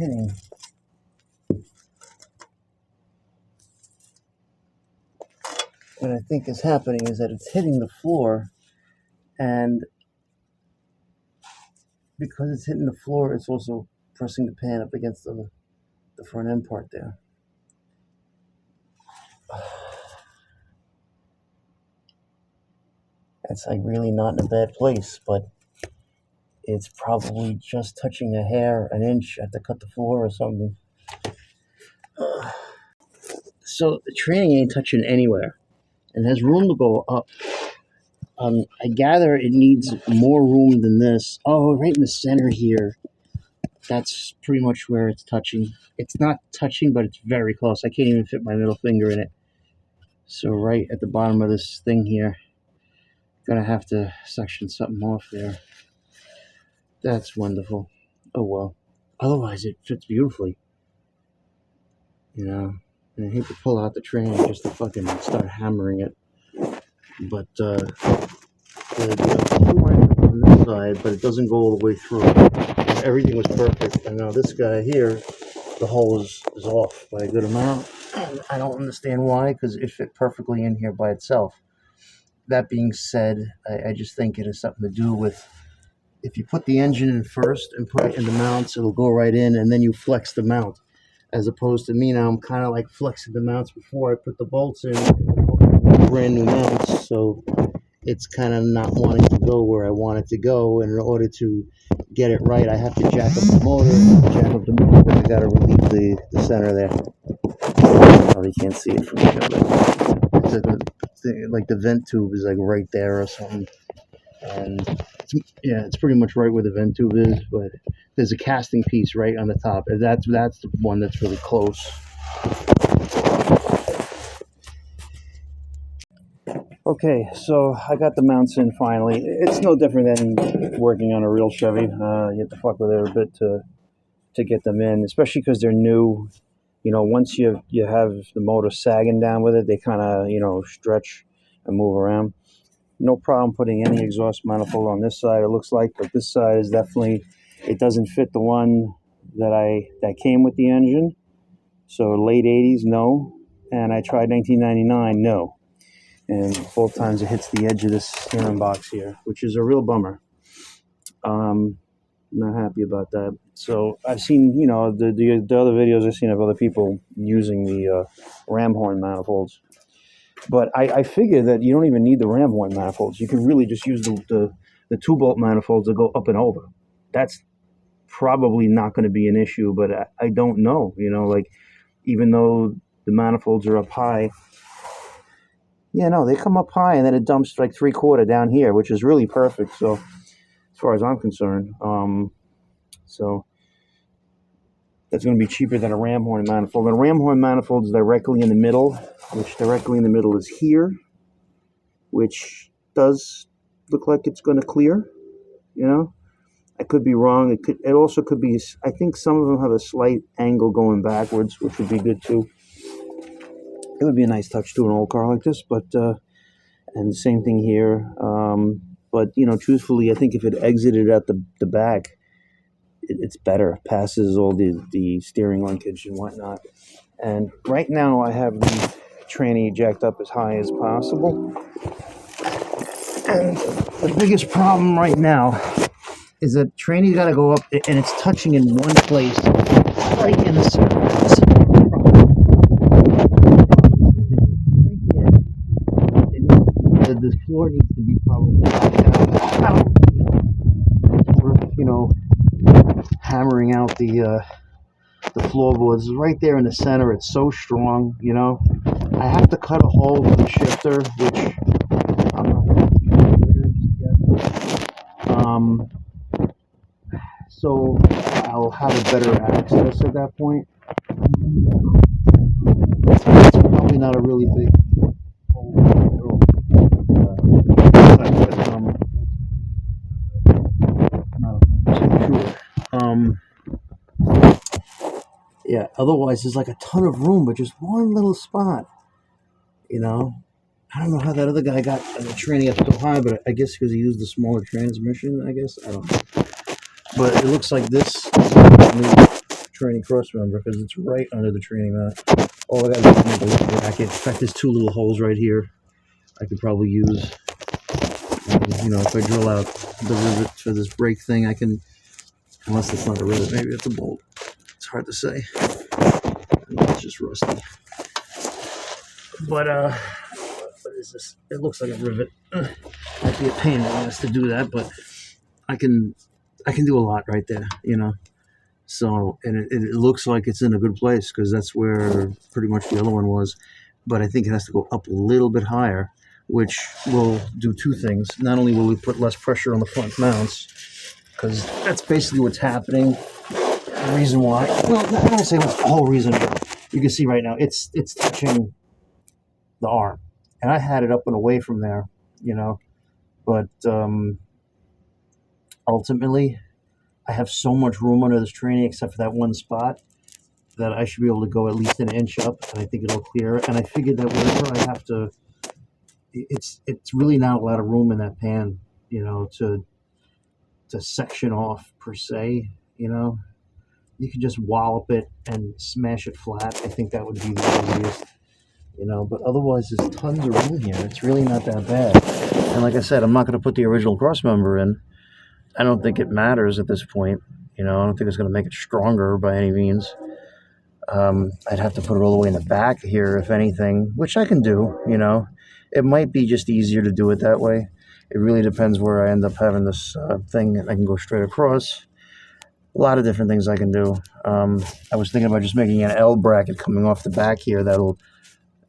hitting. What I think is happening is that it's hitting the floor, and because it's hitting the floor, it's also pressing the pan up against the front end part there. It's like really not in a bad place, but it's probably just touching a hair, an inch. I have to cut the floor or something. So the training ain't touching anywhere, and there's room to go up. I gather it needs more room than this. Oh, right in the center here. That's pretty much where it's touching. It's not touching, but it's very close. I can't even fit my middle finger in it. So right at the bottom of this thing here, gonna have to section something off there. That's wonderful. Oh well. Otherwise, it fits beautifully. You know, and I hate to pull out the train just to fucking start hammering it. But the hole went on this side, but it doesn't go all the way through. Everything was perfect, and now this guy here, the hole is off by a good amount. And I don't understand why, because it fit perfectly in here by itself. That being said, I just think it has something to do with, if you put the engine in first and put it in the mounts, it'll go right in, and then you flex the mount. As opposed to me now, I'm kind of like flexing the mounts before I put the bolts in, brand new mounts, so it's kind of not wanting to go where I want it to go, and in order to get it right, I have to jack up the motor, I gotta relieve the center there. Probably can't see it from here, but it's like the vent tube is like right there or something, and it's pretty much right where the vent tube is, but there's a casting piece right on the top, and that's the one that's really close. Okay, so I got the mounts in finally. It's no different than working on a real Chevy. You have to fuck with it a bit to get them in, especially because they're new. You know, once you have the motor sagging down with it, they kind of, stretch and move around. No problem putting any exhaust manifold on this side, it looks like, but this side is definitely, it doesn't fit the one that came with the engine. So late 80s, no. And I tried 1999, no. And both times it hits the edge of this steering box here, which is a real bummer. Not happy about that. So I've seen, the other videos I've seen of other people using the ram horn manifolds. But I figure that you don't even need the ram horn manifolds. You can really just use the 2-bolt manifolds that go up and over. That's probably not going to be an issue, but I don't know. Even though the manifolds are up high, they come up high and then it dumps like 3/4 down here, which is really perfect. So as far as I'm concerned, so that's going to be cheaper than a ram horn manifold. And a ram horn manifold is directly in the middle, which directly in the middle is here, which does look like it's going to clear. I could be wrong. It also could be. I think some of them have a slight angle going backwards, which would be good too. It would be a nice touch to an old car like this, but and the same thing here. But truthfully, I think if it exited at the back, it's better. Passes all the steering linkage and whatnot. And right now, I have the tranny jacked up as high as possible. And the biggest problem right now is that tranny's got to go up, and it's touching in one place, right in the center. The floor needs to be probably hammering out the floorboards right there in the center. It's so strong. I have to cut a hole with the shifter, which I'm not going to do yet. So I'll have a better access at that point. It's probably not a really big hole. Otherwise there's like a ton of room, but just one little spot. I don't know how that other guy got the tranny up so high, but I guess because he used the smaller transmission, I don't know. But it looks like this is a new training cross member because it's right under the training mat. All I got to do is make a little bracket. In fact, there's two little holes right here I could probably use. You know, if I drill out the rivet for this brake thing, I can, unless it's not a rivet, maybe it's a bolt. It's hard to say. It's just rusty. But, what is this? It looks like a rivet. Might be a pain in the ass to do that, but I can do a lot right there, you know. So, and it looks like it's in a good place because that's where pretty much the other one was. But I think it has to go up a little bit higher, which will do two things. Not only will we put less pressure on the front mounts, because that's basically what's happening. The reason why, well, I don't want to say what's the whole reason, but you can see right now it's touching the arm. And I had it up and away from there, you know. But ultimately, I have so much room under this training, except for that one spot, that I should be able to go at least an inch up, and I think it'll clear. And I figured that whenever I have to, it's really not a lot of room in that pan, you know, to section off per se, you know. You can just wallop it and smash it flat. I think that would be the easiest, you know. But otherwise, there's tons of room here. It's really not that bad. And like I said, I'm not going to put the original cross member in. I don't think it matters at this point. You know, I don't think it's going to make it stronger by any means. I'd have to put it all the way in the back here, if anything, which I can do, you know. It might be just easier to do it that way. It really depends where I end up having this thing. I can go straight across. A lot of different things I can do. I was thinking about just making an L bracket coming off the back here that'll,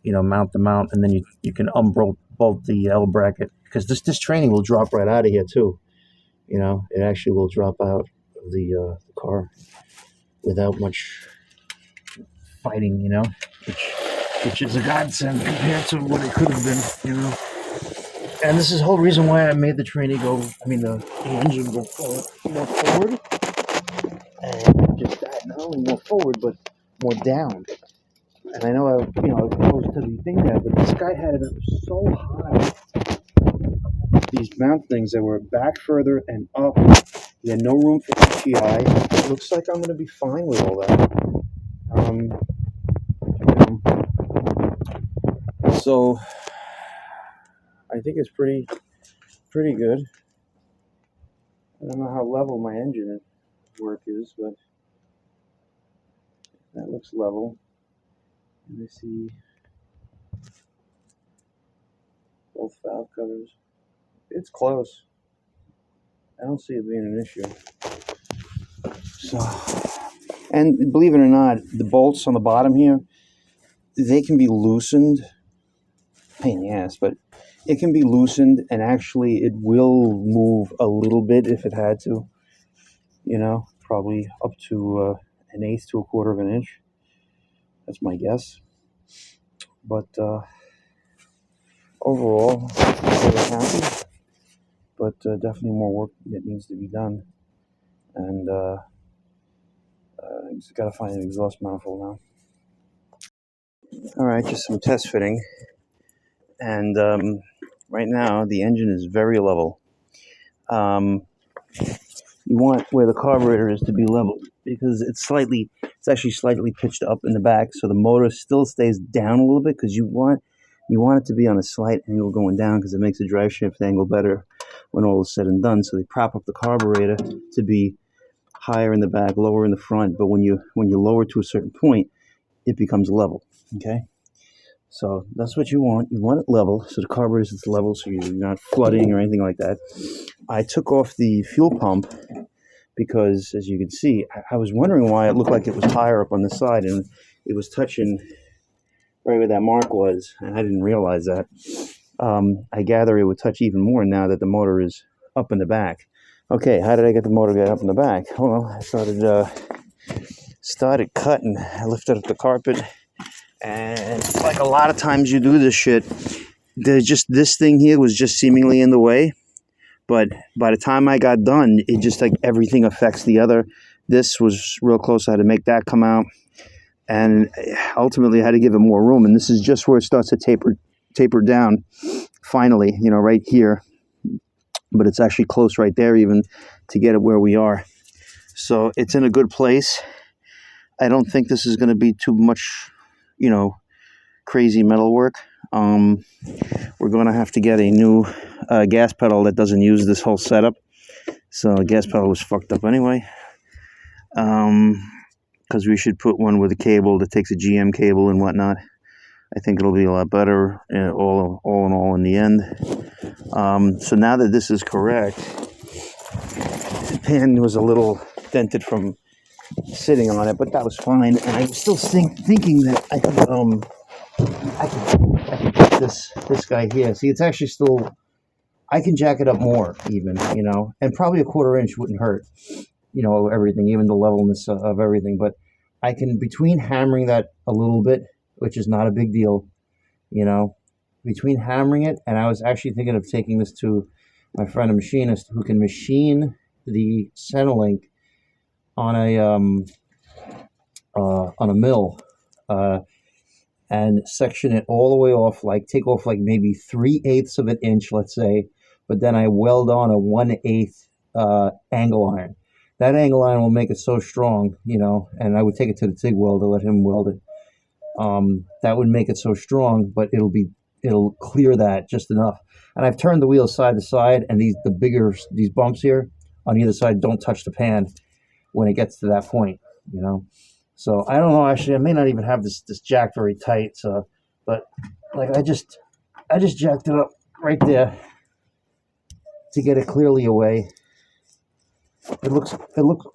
you know, mount the mount, and then you can unbolt the L bracket, because this training will drop right out of here too. You know, it actually will drop out of the car without much fighting, you know, which is a godsend compared to what it could have been, you know. And this is the whole reason why I made the training the engine go more forward. And just that, not only more forward, but more down. And I know I was supposed to the thing there, but this guy had it up so high. These mount things that were back further and up. He had no room for HEI. It looks like I'm going to be fine with all that. So I think it's pretty good. I don't know how level my engine work is, but that looks level. Let me see both valve covers. It's close. I don't see it being an issue. So, and believe it or not, the bolts on the bottom here, they can be loosened. Pain in the ass, but it can be loosened, and actually it will move a little bit if it had to. You know, probably up to 1/8 to 1/4 of an inch. That's my guess. But overall, I'm really happy. But definitely more work that needs to be done. And I just got to find an exhaust manifold now. All right, just some test fitting. And right now, the engine is very level. You want where the carburetor is to be level, because it's actually slightly pitched up in the back, so the motor still stays down a little bit, because you want it to be on a slight angle going down, because it makes the drive shaft angle better when all is said and done. So they prop up the carburetor to be higher in the back, lower in the front, but when you lower to a certain point, it becomes level. Okay, so that's what you want. You want it level, so the carburetor is level, so you're not flooding or anything like that. I took off the fuel pump because, as you can see, I was wondering why it looked like it was higher up on the side, and it was touching right where that mark was, and I didn't realize that. I gather it would touch even more now that the motor is up in the back. Okay, how did I get the motor up in the back? Well, I started cutting. I lifted up the carpet, and like a lot of times you do this shit, there's just this thing here was just seemingly in the way. But by the time I got done, it just like everything affects the other. This was real close. I had to make that come out. And ultimately I had to give it more room. And this is just where it starts to taper down finally, you know, right here. But it's actually close right there even to get it where we are. So it's in a good place. I don't think this is going to be too much, crazy metal work. We're going to have to get a new gas pedal that doesn't use this whole setup. So the gas pedal was fucked up anyway. Because we should put one with a cable that takes a GM cable and whatnot. I think it'll be a lot better, all in all, in the end. So now that this is correct, the pan was a little dented from sitting on it, but that was fine. And I'm still thinking that I could put this guy here. See, it's actually still, I can jack it up more even, and probably a 1/4 inch wouldn't hurt, everything, even the levelness of everything. But I can, between hammering that a little bit, which is not a big deal, between hammering it, and I was actually thinking of taking this to my friend, a machinist, who can machine the Centerlink on a mill, and section it all the way off, like take off like maybe 3/8 of an inch, let's say, but then I weld on a 1/8 angle iron. That angle iron will make it so strong, and I would take it to the TIG welder, let him weld it. That would make it so strong, but it'll clear that just enough. And I've turned the wheel side to side, and these bumps here on either side don't touch the pan when it gets to that point, So I don't know. Actually, I may not even have this jack very tight. So, but like I just jacked it up right there to get it clearly away. It looks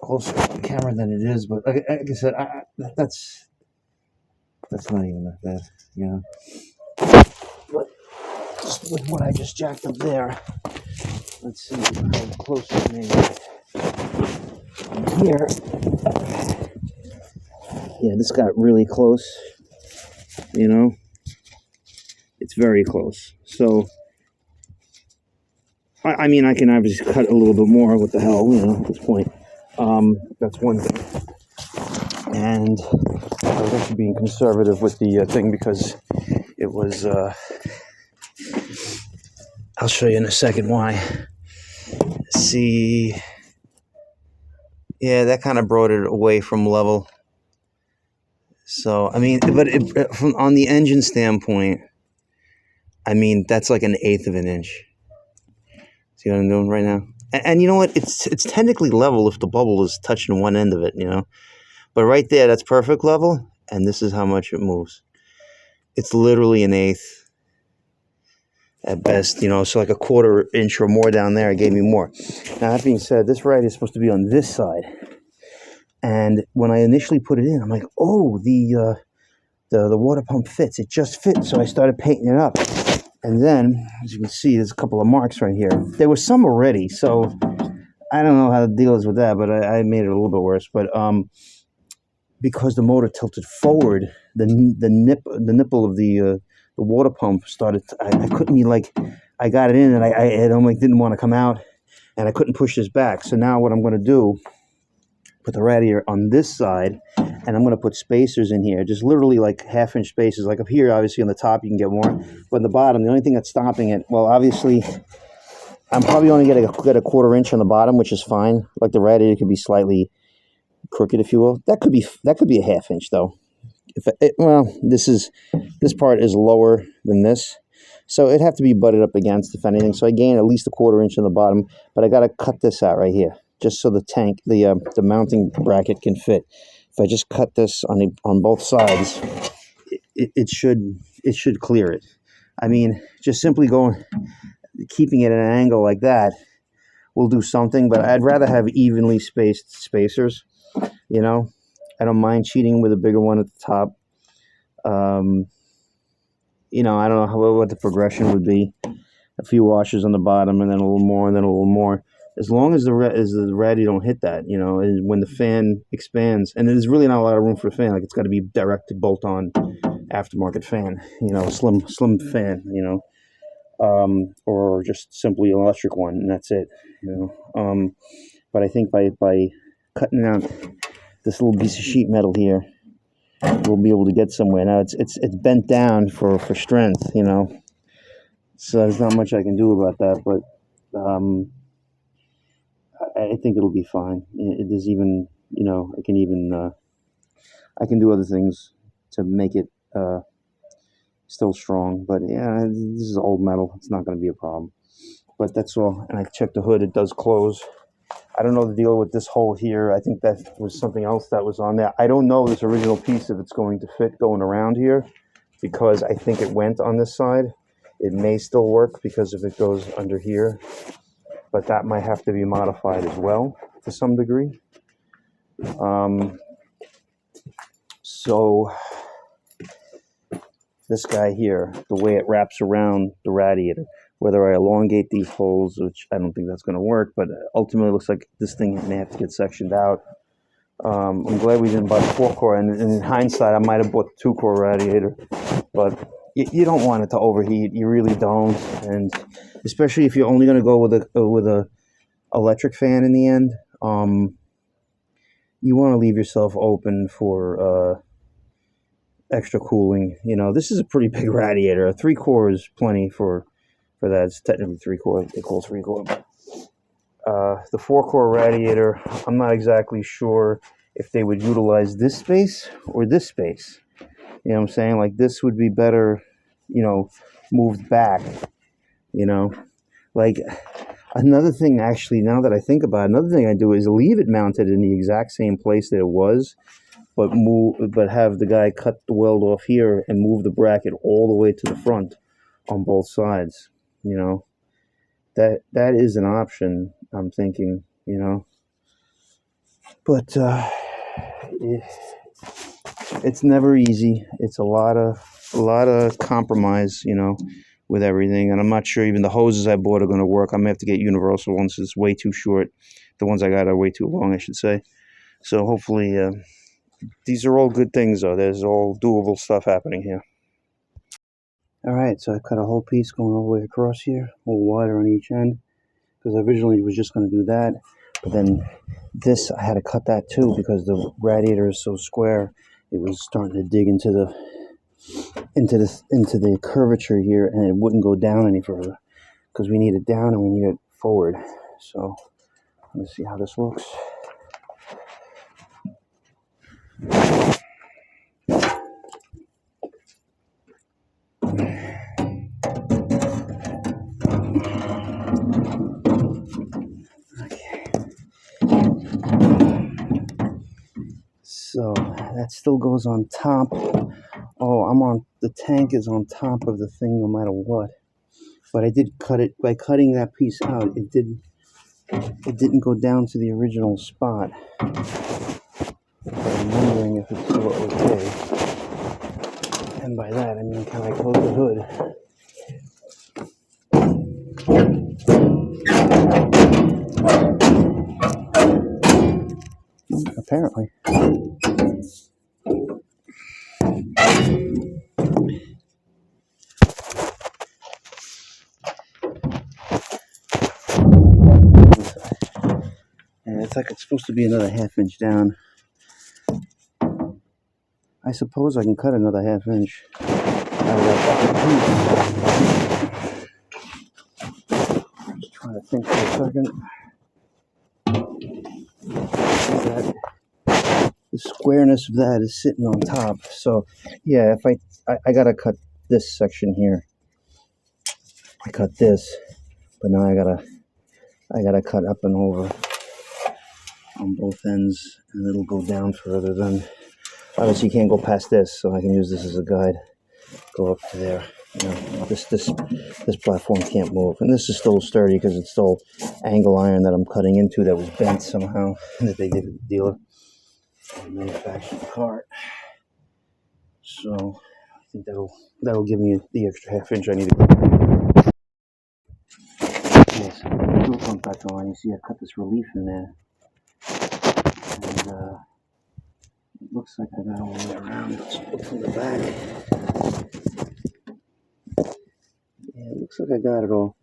closer to the camera than it is, but like I said, that's not even that bad, But just with what I just jacked up there, let's see how close it may get. Here, yeah, this got really close. It's very close. So, I mean, I can obviously cut a little bit more. What the hell, at this point. That's one thing. And I was actually being conservative with the thing because it was, I'll show you in a second why. See, yeah, that kind of brought it away from level. So, I mean, but from on the engine standpoint, I mean, that's like 1/8 of an inch. See what I'm doing right now? And you know what? It's technically level if the bubble is touching one end of it, But right there, that's perfect level, and this is how much it moves. It's literally 1/8 at best, So like a 1/4 inch or more down there, it gave me more. Now, that being said, this ride is supposed to be on this side. And when I initially put it in, I'm like, oh, the water pump fits. It just fits. So I started painting it up. And then, as you can see, there's a couple of marks right here. There was some already, so I don't know how the deal is with that, but I made it a little bit worse. But because the motor tilted forward, the nipple of the water pump started. I couldn't be like, I got it in, and I didn't want to come out, and I couldn't push this back. So now what I'm going to do, put the radiator on this side, and I'm going to put spacers in here, just literally like 1/2 inch spacers. Like up here, obviously on the top you can get more, but on the bottom, the only thing that's stopping it, well, obviously I'm probably only going to get a 1/4 inch on the bottom, which is fine. Like the radiator could be slightly crooked, if you will. That could be a 1/2 inch though. This part is lower than this, so it'd have to be butted up against, if anything. So I gain at least a 1/4 inch on the bottom, but I got to cut this out right here, just so the tank, the mounting bracket can fit. If I just cut this on both sides, it should clear it. I mean, just simply keeping it at an angle like that will do something, but I'd rather have evenly spaced spacers. I don't mind cheating with a bigger one at the top. I don't know what the progression would be. A few washers on the bottom, and then a little more, and then a little more. As long as the radiator don't hit that, and when the fan expands, and there's really not a lot of room for a fan. Like, it's got to be direct to bolt-on aftermarket fan, slim fan, or just simply an electric one, and that's it, But I think by cutting out this little piece of sheet metal here, we'll be able to get somewhere. Now it's bent down for strength, so there's not much I can do about that, but I think it'll be fine. There's even, I can even I can do other things to make it still strong, but yeah, this is old metal. It's not going to be a problem. But that's all. And I checked the hood; it does close. I don't know the deal with this hole here. I think that was something else that was on there. I don't know this original piece if it's going to fit going around here, because I think it went on this side. It may still work because if it goes under here, but that might have to be modified as well to some degree. So this guy here, the way it wraps around the radiator, whether I elongate these holes, which I don't think that's going to work, but ultimately it looks like this thing may have to get sectioned out. I'm glad we didn't buy the 4-core, and in hindsight, I might have bought the 2-core radiator, but you don't want it to overheat. You really don't, and especially if you're only going to go with a electric fan in the end, you want to leave yourself open for extra cooling. You know, this is a pretty big radiator. A 3-core is plenty for that. It's technically 3-core. They call it 3-core. But the 4-core radiator, I'm not exactly sure if they would utilize this space or this space. You know what I'm saying? Like, this would be better, you know, moved back, you know. Like, another thing, actually, now that I think about it, another thing I do is leave it mounted in the exact same place that it was, but have the guy cut the weld off here and move the bracket all the way to the front on both sides. You know, that is an option, I'm thinking, you know. But it's never easy. It's a lot of compromise, you know, with everything. And I'm not sure even the hoses I bought are going to work. I'm going to have to get universal ones. It's way too short. The ones I got are way too long, I should say. So hopefully, these are all good things, though. There's all doable stuff happening here. All right, so I cut a whole piece going all the way across here, a little wider on each end, because I originally was just going to do that. But then this, I had to cut that too, because the radiator is so square. It was starting to dig into the curvature here, and it wouldn't go down any further, because we need it down and we need it forward. So let's see how this looks. So that still goes on top. Oh, the tank is on top of the thing no matter what. But I did cut it, by cutting that piece out, it didn't go down to the original spot. But I'm wondering if it's still okay. And by that, I mean, can I close the hood? Apparently. And it's like it's supposed to be another ½ inch down. I suppose I can cut another ½ inch out of that piece. Just trying to think for a second. The squareness of that is sitting on top. So yeah, if I gotta cut this section here. I cut this, but now I gotta cut up and over on both ends, and it'll go down further. Then obviously you can't go past this, so I can use this as a guide. Go up to there. You know, this platform can't move, and this is still sturdy because it's still angle iron that I'm cutting into that was bent somehow that they gave the dealer and manufactured the cart. So I think that'll give me the extra ½ inch I need to go. Yes, the fuel pump back on. You see, I cut this relief in there, and it looks like I got all the way around. Let's look from the back. Yeah, it looks like I got it all.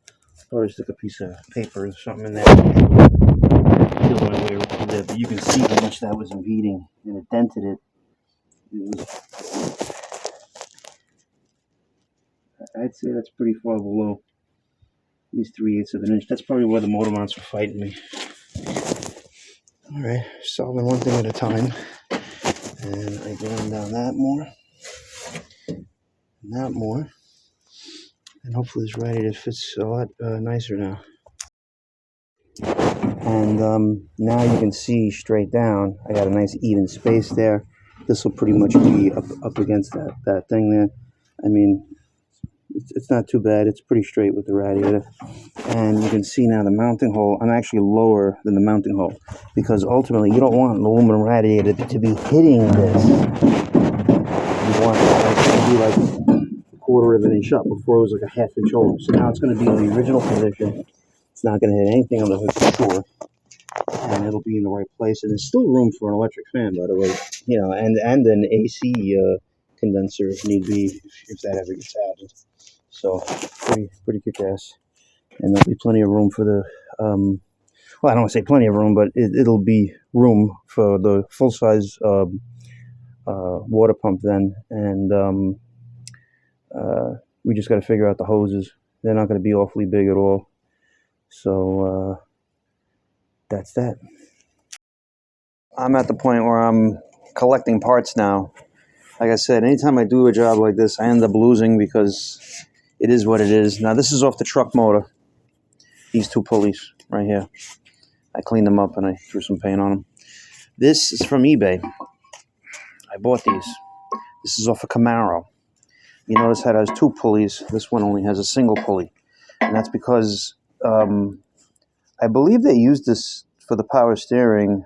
Probably stick a piece of paper or something in there. Feel my way around there, but you can see how much that was impeding, and it dented it. I'd say that's pretty far below, at least 3/8 of an inch. That's probably where the motor mounts were fighting me. All right, solving one thing at a time. And I go on down that more, and that more, and hopefully this radiator fits a lot nicer now. And now you can see straight down. I got a nice even space there. This will pretty much be up against that thing there. I mean, it's not too bad. It's pretty straight with the radiator. And you can see now the mounting hole. I'm actually lower than the mounting hole because ultimately you don't want an aluminum radiator to be hitting this. You want it to be like a quarter of an inch up. Before it was like a half inch over. So now it's going to be in the original position. It's not going to hit anything on the hood for sure. And it'll be in the right place. And there's still room for an electric fan, by the way. You know, and an AC condenser if need be, if that ever gets added. So pretty kick-ass. And there'll be plenty of room for the, well, I don't want to say plenty of room, but it'll be room for the full-size water pump then. And we just got to figure out the hoses. They're not going to be awfully big at all. So that's that. I'm at the point where I'm collecting parts now. Like I said, anytime I do a job like this, I end up losing because it is what it is. Now, this is off the truck motor. These two pulleys right here. I cleaned them up and I threw some paint on them. This is from eBay. I bought these. This is off a Camaro. You notice that it has two pulleys. This one only has a single pulley. And that's because I believe they use this for the power steering,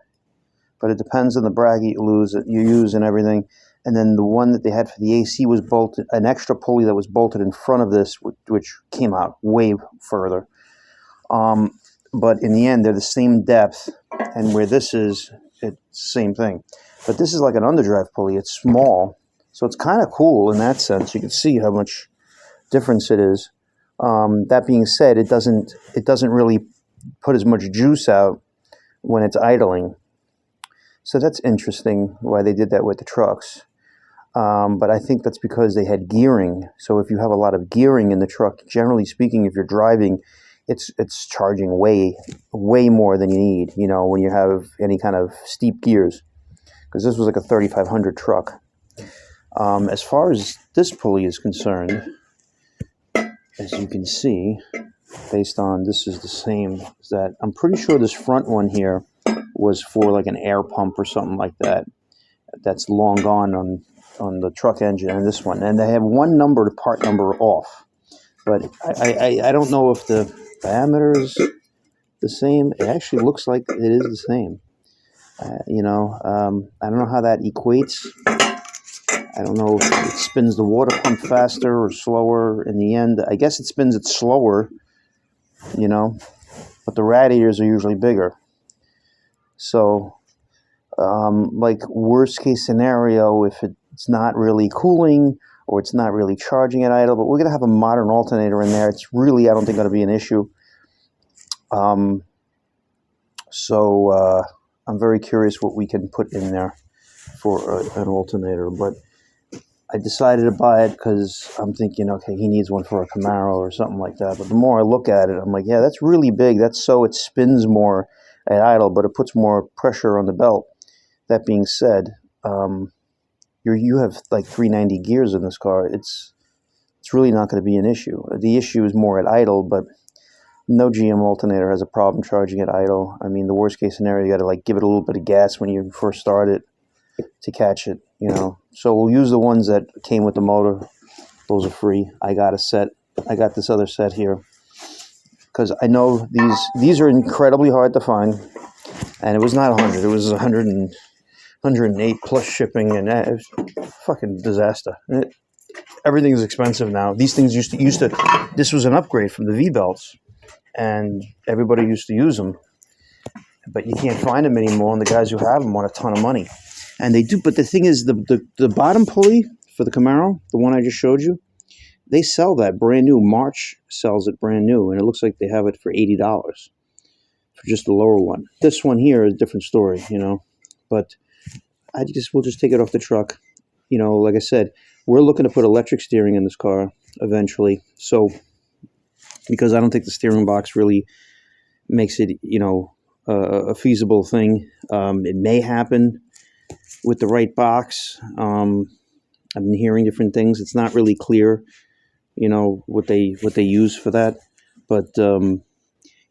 but it depends on the bracket you use and everything. And then the one that they had for the AC was bolted, an extra pulley that was bolted in front of this, which came out way further. But in the end, they're the same depth, and where this is, it's the same thing. But this is like an underdrive pulley. It's small, so it's kind of cool in that sense. You can see how much difference it is. That being said, it doesn't really put as much juice out when it's idling. So that's interesting why they did that with the trucks. But I think that's because they had gearing. So if you have a lot of gearing in the truck, generally speaking, if you're driving, it's charging way more than you need, you know, when you have any kind of steep gears. Because this was like a 3500 truck. As far as this pulley is concerned, as you can see, based on this is the same as that. I'm pretty sure this front one here was for like an air pump or something like that. That's long gone on the truck engine, and this one. And they have one number, part number off. But I don't know if the diameter is the same. It actually looks like it is the same. You know, I don't know how that equates. I don't know if it spins the water pump faster or slower in the end. I guess it spins it slower, you know, but the radiators are usually bigger. So, like worst case scenario, if it's not really cooling or it's not really charging at idle, but we're going to have a modern alternator in there. It's really, I don't think, going to be an issue. So I'm very curious what we can put in there for an alternator. But I decided to buy it because I'm thinking, okay, he needs one for a Camaro or something like that. But the more I look at it, I'm like, yeah, that's really big. That's so it spins more at idle, but it puts more pressure on the belt. That being said, you have like 390 gears in this car. It's really not going to be an issue. The issue is more at idle, but no GM alternator has a problem charging at idle. I mean, the worst case scenario, you got to like give it a little bit of gas when you first start it to catch it, you know. So we'll use the ones that came with the motor. Those are free. I got a set. I got this other set here because I know these are incredibly hard to find, and it was not 100. It was 108 plus shipping, and it was fucking disaster. Everything's expensive now. These things used to. This was an upgrade from the V-belts, and everybody used to use them, but you can't find them anymore. And the guys who have them want a ton of money, and they do. But the thing is, the bottom pulley for the Camaro, the one I just showed you, they sell that brand new. March sells it brand new, and it looks like they have it for $80 for just the lower one. This one here is a different story, you know. But we'll just take it off the truck. You know, like I said, we're looking to put electric steering in this car eventually. So, because I don't think the steering box really makes it, you know, a feasible thing. It may happen. with the right box. I've been hearing different things. It's not really clear, what they use for that. But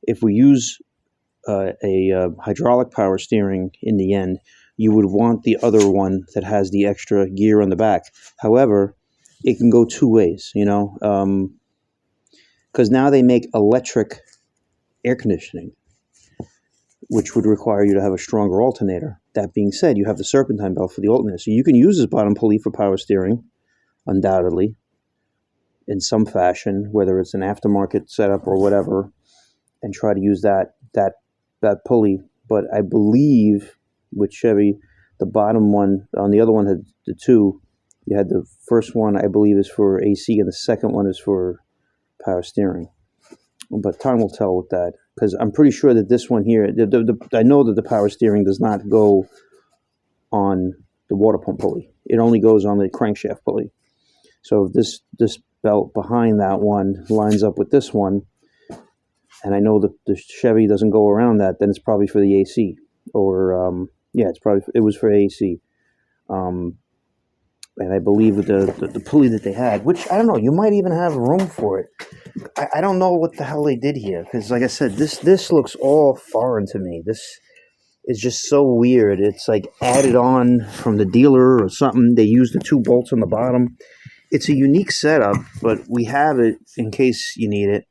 if we use a hydraulic power steering in the end, you would want the other one that has the extra gear on the back. However, it can go two ways, because now they make electric air conditioning, which would require you to have a stronger alternator. That being said, you have the serpentine belt for the alternator. So you can use this bottom pulley for power steering, undoubtedly, in some fashion, whether it's an aftermarket setup or whatever, and try to use that pulley. But I believe with Chevy, the bottom one, on the other one had the two. You had the first one, I believe, is for AC, and the second one is for power steering. But time will tell with that, because I'm pretty sure that this one here, I know that the power steering does not go on the water pump pulley. It only goes on the crankshaft pulley. So if this belt behind that one lines up with this one, and I know that the Chevy doesn't go around that, then it's probably for the AC. Or, it was for AC. And I believe the pulley that they had, which, I don't know, you might even have room for it. I don't know what the hell they did here, because like I said, this looks all foreign to me. This is just so weird. It's like added on from the dealer or something. They use the two bolts on the bottom. It's a unique setup, but we have it in case you need it.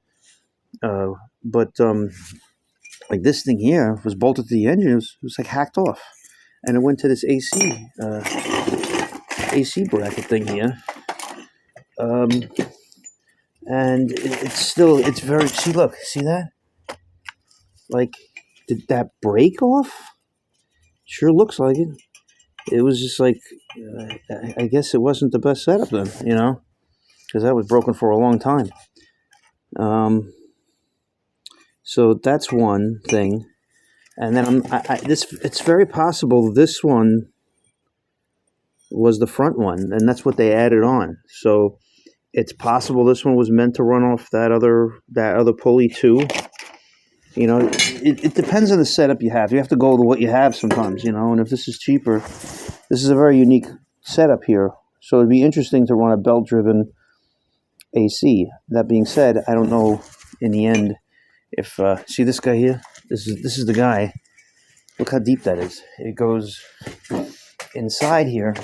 Like this thing here was bolted to the engine. It was like hacked off, and it went to this AC bracket thing here. And it's very, see that? Like, did that break off? Sure looks like it. It was just like, I guess it wasn't the best setup then, because that was broken for a long time. So that's one thing. And then it's very possible this one was the front one, and that's what they added on. So it's possible this one was meant to run off that other pulley too. It depends on the setup you have. You have to go to what you have sometimes, and if this is cheaper, this is a very unique setup here. So it'd be interesting to run a belt-driven AC. That being said, I don't know in the end if, see this guy here? This is the guy. Look how deep that is. It goes inside here.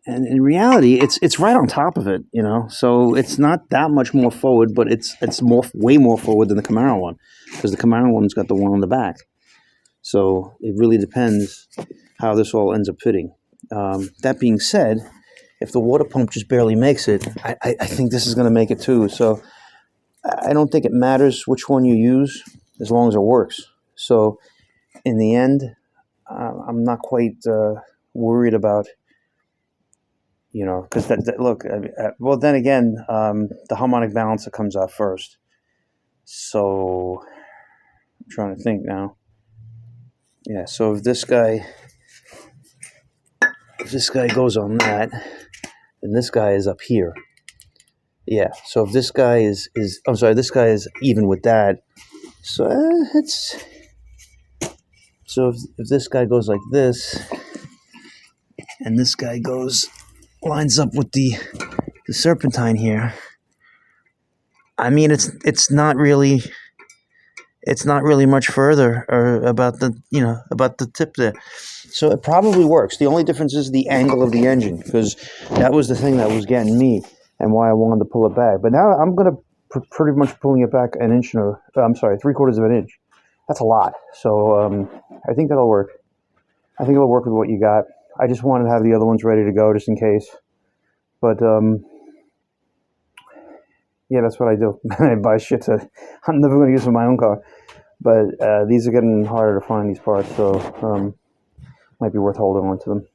And in reality, it's right on top of it, So it's not that much more forward, but it's way more forward than the Camaro one, because the Camaro one's got the one on the back. So it really depends how this all ends up fitting. That being said, if the water pump just barely makes it, I think this is going to make it too. So I don't think it matters which one you use as long as it works. So in the end, I'm not quite worried about. Because look, well, then again, the harmonic balancer comes out first. So I'm trying to think now. Yeah, so if this guy goes on that, then this guy is up here. Yeah, so if this guy this guy is even with that. So if this guy goes like this, and this guy lines up with the serpentine here. I mean, it's not really much further or about the tip there. So it probably works. The only difference is the angle of the engine, because that was the thing that was getting me and why I wanted to pull it back. But now I'm going to pretty much pulling it back an inch or 3/4 of an inch. That's a lot. So I think that'll work. I think it'll work with what you got. I just wanted to have the other ones ready to go just in case. But yeah, that's what I do. I buy shit that I'm never going to use in my own car. But these are getting harder to find, these parts, so might be worth holding on to them.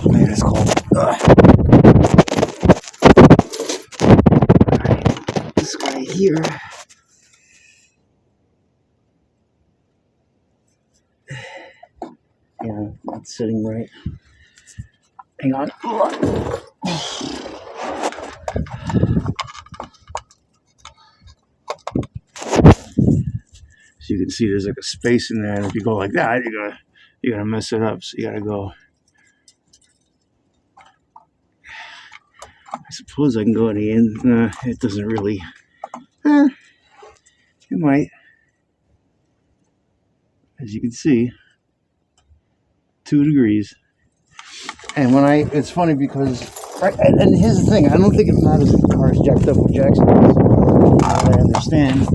Man, it's cold. This guy here. Yeah, not sitting right. Hang on. So you can see there's like a space in there, and if you go like that, you're gonna mess it up. So you gotta go. I suppose I can go in the end. It doesn't really. It might. As you can see, 2 degrees. And it's funny because, right, and here's the thing, I don't think it matters if the car is jacked up or Jackson is. I understand,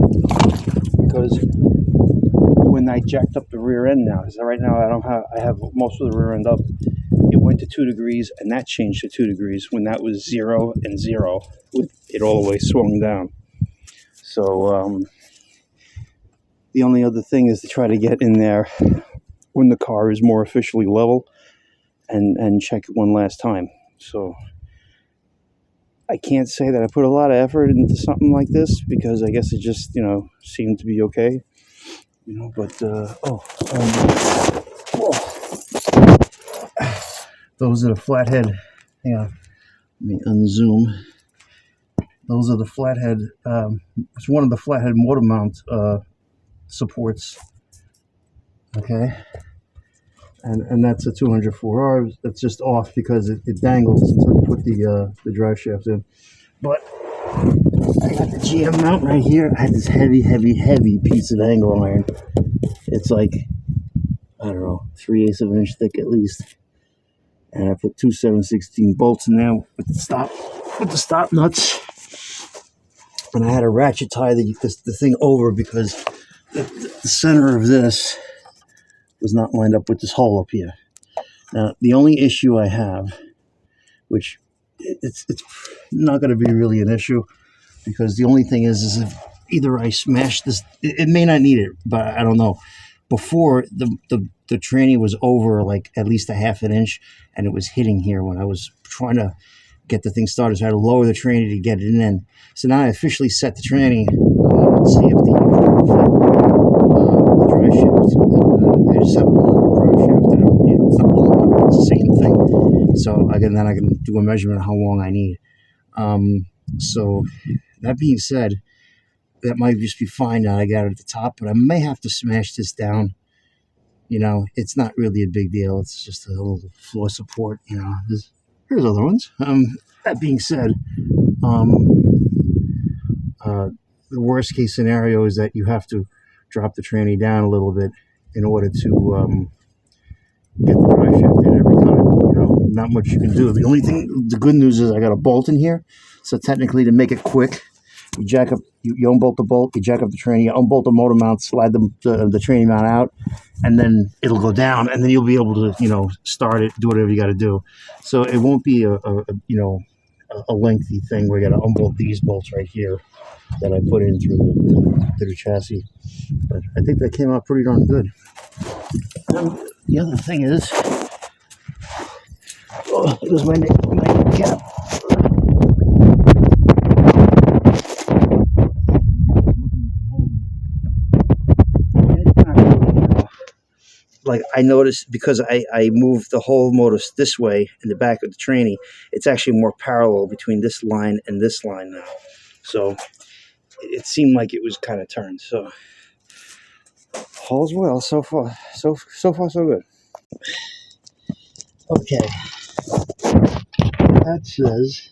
because when I jacked up the rear end now, because right now I have most of the rear end up, it went to 2 degrees, and that changed to 2 degrees when that was 0 and 0, with it all the way swung down. So, the only other thing is to try to get in there when the car is more officially level and check it one last time. So I can't say that I put a lot of effort into something like this, because I guess it just, seemed to be okay. But, those are the flathead. Hang on, let me unzoom. Those are the flathead, it's one of the flathead motor mount supports. Okay. And that's a 204R. That's just off because it dangles until you put the drive shaft in. But I got the GM mount right here. I had this heavy piece of angle iron. It's like, I don't know, 3/8 of an inch thick at least. And I put 2 7/16 bolts in there with the stop nuts. And I had to ratchet tie the thing over because the center of this was not lined up with this hole up here. Now, the only issue I have, which it's not going to be really an issue, because the only thing is if either I smash this, it may not need it, but I don't know. Before, the tranny was over like at least a half an inch, and it was hitting here when I was trying to get the thing started. So I had to lower the tranny to get it in. So now I officially set the tranny. Let's see if the drive shaft. I just have a drive shaft. It's not long enough, but it's the same thing. So I can do a measurement of how long I need. So that being said, that might just be fine now. I got it at the top, but I may have to smash this down. It's not really a big deal. It's just a little floor support. Here's other ones. That being said, the worst case scenario is that you have to drop the tranny down a little bit in order to get the drive shaft in every time. Not much you can do. The good news is I got a bolt in here, so technically, to make it quick, you jack up, you unbolt the bolt, you jack up the tranny, you unbolt the motor mount, slide the tranny mount out, and then it'll go down, and then you'll be able to start it, do whatever you got to do. So it won't be a lengthy thing where you got to unbolt these bolts right here that I put in through the chassis. But I think that came out pretty darn good. The other thing is, here's my cap. Like I noticed, because I moved the whole motor this way in the back of the tranny, it's actually more parallel between this line and this line now. So it seemed like it was kind of turned. So all's well so far. So far so good. Okay. That says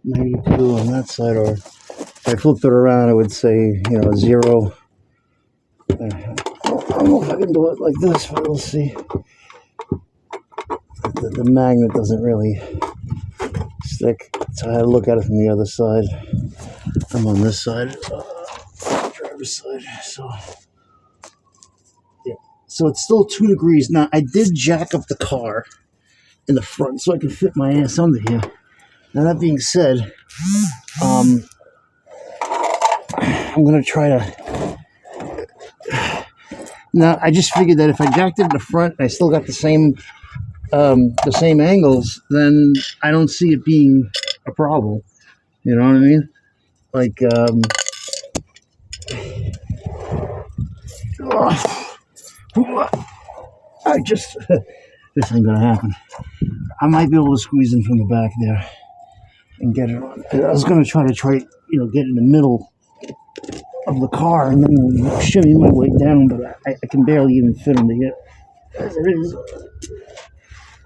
92 on that side, or if I flipped it around, it would say 0. I don't know if I can do it like this, but we'll see. The magnet doesn't really stick. So I had to look at it from the other side. I'm on this side, driver's side. So yeah, so it's still 2 degrees. Now I did jack up the car in the front so I can fit my ass under here. Now that being said, I'm gonna try to. Now I just figured that if I jacked it in the front, and I still got the same angles, then I don't see it being a problem. You know what I mean? Like, I just this ain't gonna happen. I might be able to squeeze in from the back there and get it on. I was gonna try get in the middle of the car and then shimmy my way down, but I can barely even fit under here as it is.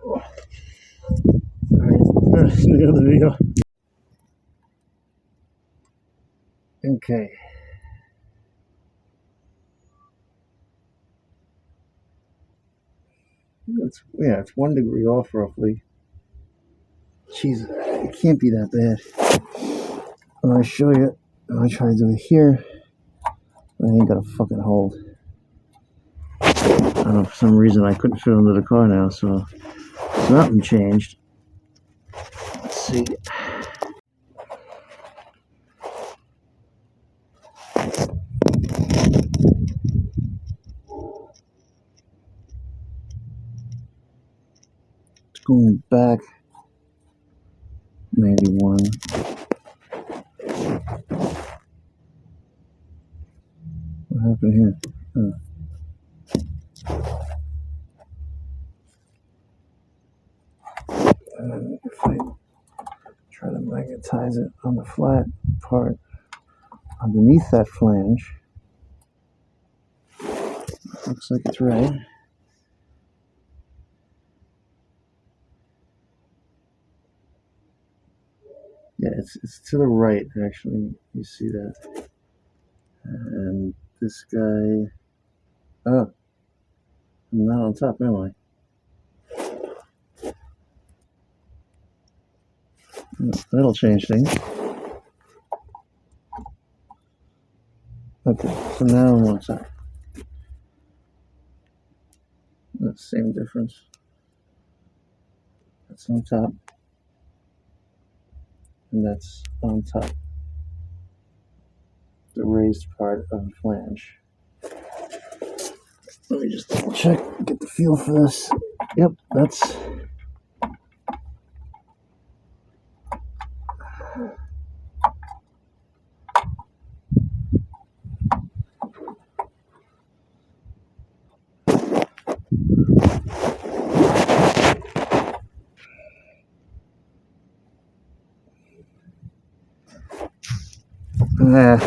All right, that's the other video. Okay. It's 1 degree off roughly. Jeez, it can't be that bad. I'm gonna show you. I'm gonna try to do it here. I ain't got a fucking hold. I don't know, for some reason I couldn't fit under the car now, so nothing changed. Let's see. It's going back 91. What happened here? And if I try to magnetize it on the flat part underneath that flange, looks like it's right. Yeah, it's to the right, actually. You see that? And this guy... Oh, I'm not on top, am I? That'll change things. Okay, so now I'm on top. That's the same difference. That's on top. And that's on top. The raised part of the flange. Let me just double check, get the feel for this. Yep, that's... Yeah.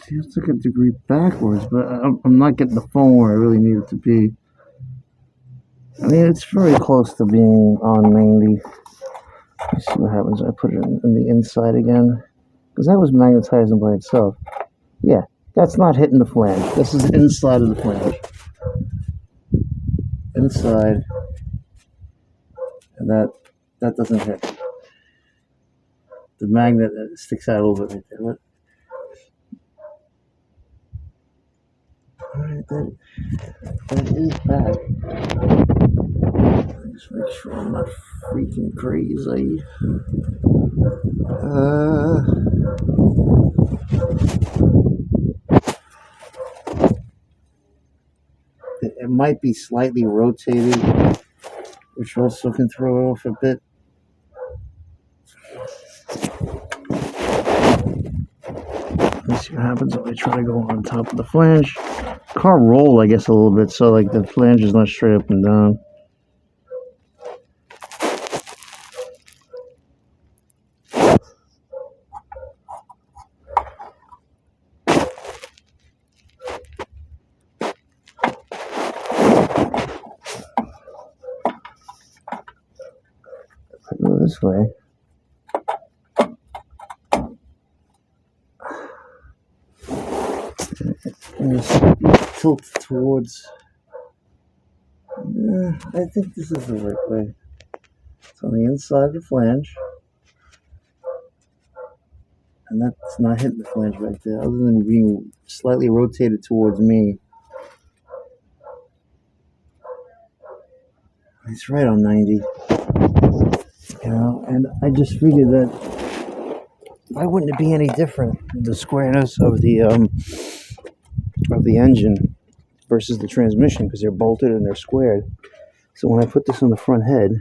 See, it's like a degree backwards, but I'm not getting the phone where I really need it to be. I mean, it's very close to being on 90. Let's see what happens. I put it in the inside again. Because that was magnetizing by itself. Yeah, that's not hitting the flange. This is inside of the flange. Inside. And that doesn't hit. The magnet sticks out a little bit right there. What? Alright, that is bad. Just make sure I'm not freaking crazy. It might be slightly rotated, which also can throw it off a bit. Let's see what happens if I try to go on top of the flange. Car roll, I guess, a little bit, so like the flange is not straight up and down. way. And just tilt towards. I think this is the right way. It's on the inside of the flange. And that's not hitting the flange right there, other than being slightly rotated towards me. It's right on 90. And I just figured that why wouldn't it be any different? The squareness of the engine versus the transmission, because they're bolted and they're squared. So when I put this on the front head,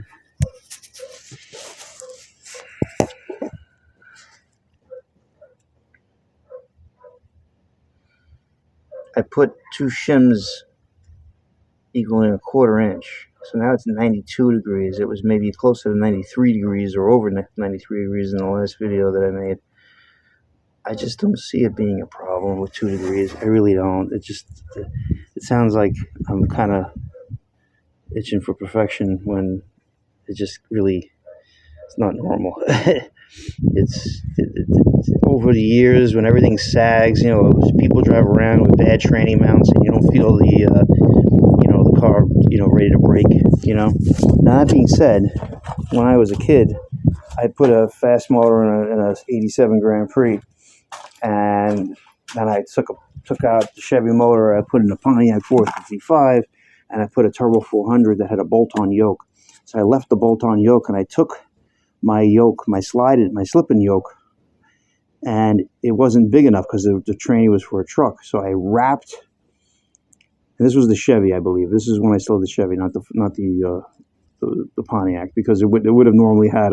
I put 2 shims equaling 1/4 inch. So now it's 92 degrees. It was maybe closer to 93 degrees or over 93 degrees in the last video that I made. I just don't see it being a problem with 2 degrees. I really don't. It sounds like I'm kind of itching for perfection when it just really, it's not normal. It's over the years when everything sags, people drive around with bad tranny mounts and you don't feel the car, ready to break, Now that being said, when I was a kid, I put a fast motor in a 87 Grand Prix, and then I took out the Chevy motor. I put in a Pontiac 455, and I put a Turbo 400 that had a bolt-on yoke. So I left the bolt-on yoke, and I took my yoke, my slip-in yoke, and it wasn't big enough because the tranny was for a truck. So I wrapped, and this was the Chevy, I believe. This is when I still had the Chevy, not the Pontiac, because it would have normally had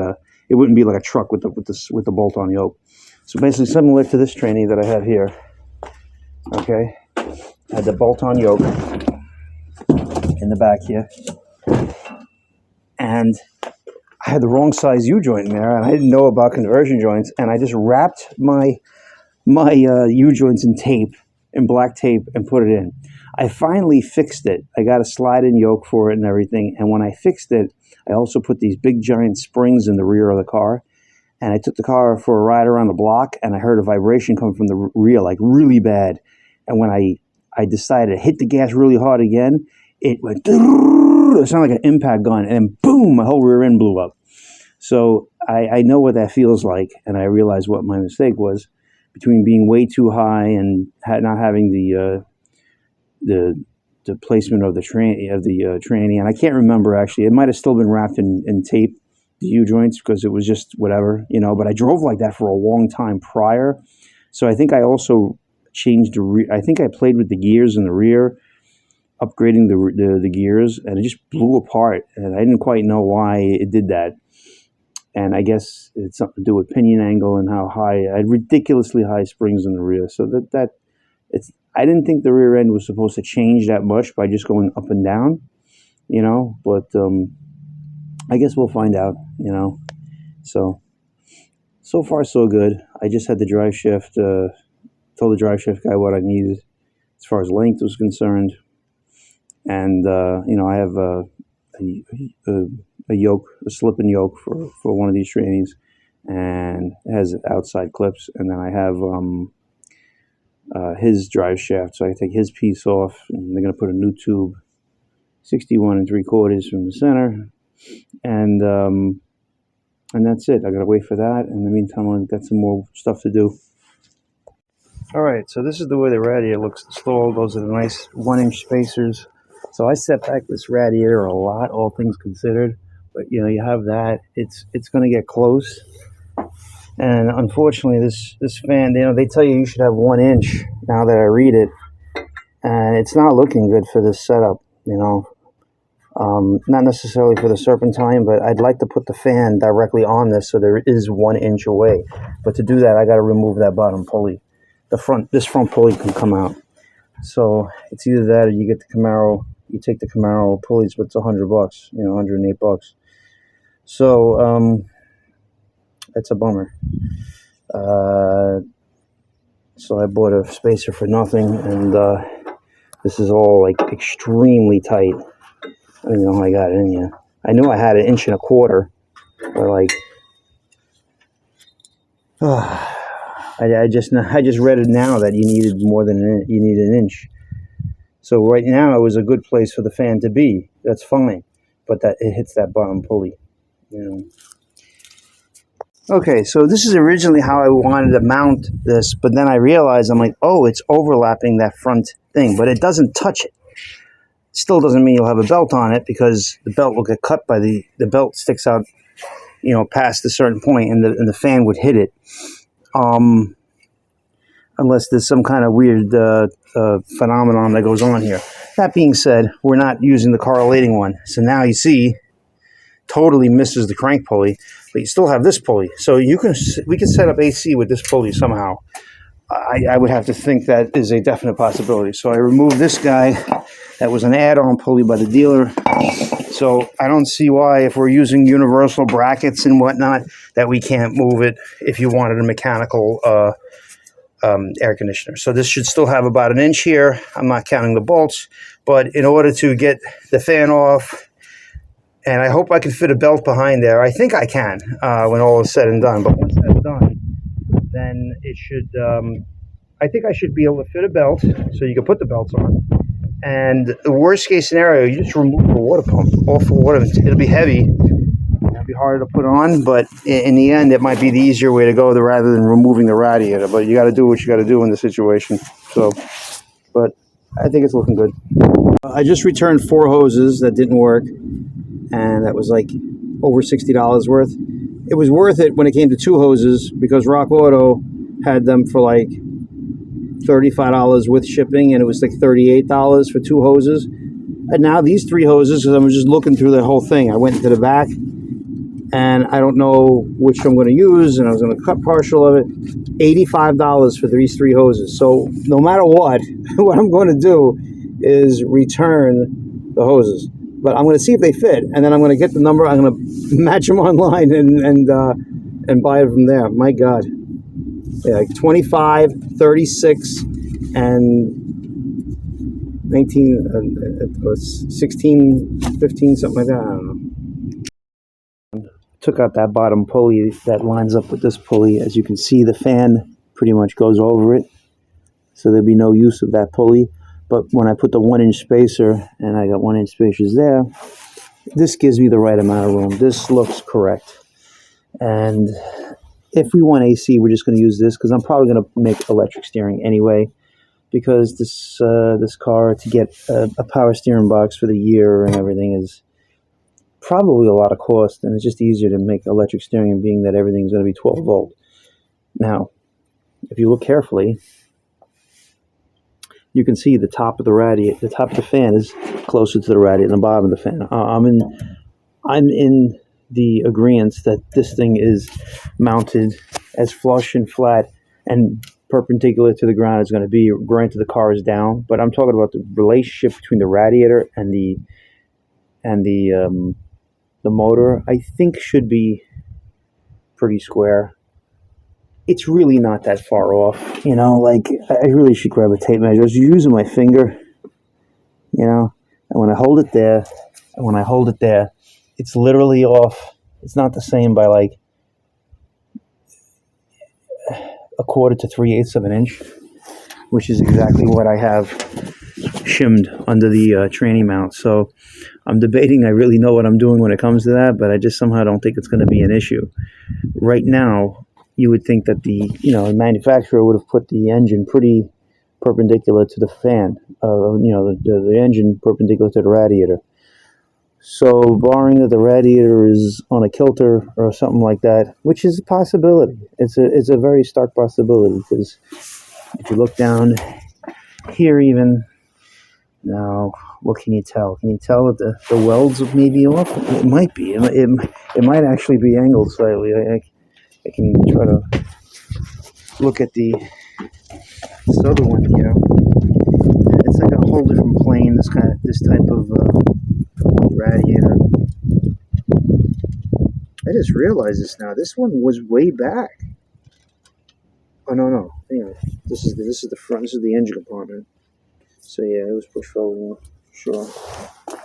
it wouldn't be like a truck with the bolt-on yoke. So basically similar to this tranny that I have here. Okay, I had the bolt-on yoke in the back here, and I had the wrong size U-joint in there, and I didn't know about conversion joints, and I just wrapped my U-joints in black tape and put it in. I finally fixed it. I got a slide-in yoke for it and everything, and when I fixed it, I also put these big giant springs in the rear of the car, and I took the car for a ride around the block, and I heard a vibration come from the rear, like really bad, and when I decided to hit the gas really hard again, it went, it sounded like an impact gun, and then boom, my whole rear end blew up. So I know what that feels like, and I realized what my mistake was between being way too high and not having the placement of the tranny, and I can't remember actually. It might have still been wrapped in tape, the U-joints, because it was just whatever, But I drove like that for a long time prior, so I think I also changed I think I played with the gears in the rear, upgrading the gears, and it just blew apart, and I didn't quite know why it did that. And I guess it's something to do with pinion angle and how high. I had ridiculously high springs in the rear, so I didn't think the rear end was supposed to change that much by just going up and down, But I guess we'll find out, So far so good. I just had the drive shift. Told the drive shift guy what I needed as far as length was concerned, and I have a yoke, a slip-in yoke for one of these trannies, and it has outside clips, and then I have his drive shaft, so I take his piece off, and they're going to put a new tube 61 3/4 from the center, and that's it. I got to wait for that. In the meantime, I've got some more stuff to do. All right, so this is the way the radiator looks installed. Those are the nice 1-inch spacers. So I set back this radiator a lot, all things considered. But you have that. It's going to get close. And unfortunately, this fan, they tell you should have 1 inch. Now that I read it, and it's not looking good for this setup. Not necessarily for the serpentine, but I'd like to put the fan directly on this so there is 1 inch away. But to do that, I got to remove that bottom pulley. This front pulley can come out. So it's either that or you get the Camaro. You take the Camaro pulleys, but it's $100, $108. So that's a bummer. So I bought a spacer for nothing, and this is all like extremely tight. I don't even know how I got it in here. I knew I had 1.25 inches, or like I just read it now that you needed more than you need an inch. So right now it was a good place for the fan to be. That's fine, but that it hits that bottom pulley. You know. Okay, so this is originally how I wanted to mount this, but then I realized, I'm like, oh, it's overlapping that front thing, but it doesn't touch it. Still doesn't mean you'll have a belt on it, because the belt will get cut by the belt sticks out, you know, past a certain point, and the fan would hit it. Unless there's some kind of weird phenomenon that goes on here. That being said, we're not using the correlating one. So now you see, totally misses the crank pulley, but you still have this pulley. So we can set up AC with this pulley somehow. I would have to think that is a definite possibility. So I removed this guy. That was an add-on pulley by the dealer. So I don't see why, if we're using universal brackets and whatnot, that we can't move it if you wanted a mechanical air conditioner. So this should still have about an inch here. I'm not counting the bolts, but in order to get the fan off, and I hope I can fit a belt behind there. I think I can when all is said and done. But once that's done, then it should, I think I should be able to fit a belt so you can put the belts on. And the worst case scenario, you just remove the water pump off the water. It'll be heavy. It'll be harder to put on, but in the end, it might be the easier way to go rather than removing the radiator. But you got to do what you got to do in the situation. So, but I think it's looking good. I just returned 4 hoses that didn't work, and that was like over $60 worth. It was worth it when it came to 2 hoses, because Rock Auto had them for like $35 with shipping, and it was like $38 for 2 hoses. And now these 3 hoses, because I was just looking through the whole thing, I went into the back, and I don't know which I'm going to use, and I was going to cut partial of it. $85 for these 3 hoses. So no matter what, what I'm going to do is return the hoses. But I'm going to see if they fit, and then I'm going to get the number. I'm going to match them online and buy it from there. My God. Yeah, like 25, 36, and 19, 16, 15, something like that. I don't know. Took out that bottom pulley that lines up with this pulley. As you can see, the fan pretty much goes over it, so there'll be no use of that pulley. But when I put the 1-inch spacer, and I got 1-inch spacers there, this gives me the right amount of room. This looks correct. And if we want AC, we're just going to use this, because I'm probably going to make electric steering anyway, because this car, to get a power steering box for the year and everything, is probably a lot of cost, and it's just easier to make electric steering, being that everything's going to be 12 volt. Now, if you look carefully, you can see the top of the radiator, the top of the fan is closer to the radiator than the bottom of the fan. I'm in the agreement that this thing is mounted as flush and flat and perpendicular to the ground as going to be. Granted, the car is down, but I'm talking about the relationship between the radiator and the motor. I think should be pretty square. It's really not that far off, you know. Like, I really should grab a tape measure. I was using my finger, you know, and when I hold it there, it's literally off. It's not the same by like 1/4 to 3/8 of an inch, which is exactly what I have shimmed under the tranny mount. So I'm debating. I really know what I'm doing when it comes to that, but I just somehow don't think it's going to be an issue. Right now, you would think that the manufacturer would have put the engine pretty perpendicular to the fan, the engine perpendicular to the radiator. So barring that the radiator is on a kilter or something like that, which is a possibility. It's a very stark possibility, because if you look down here even, now, what can you tell? Can you tell that the welds may be off? It might be. It might actually be angled slightly. I can try to look at this other one here. It's like a whole different plane, this type of radiator. I just realized this now. This one was way back. Oh no. Anyway, this is the front. This is the engine compartment. So yeah, it was pushed forward, for sure. I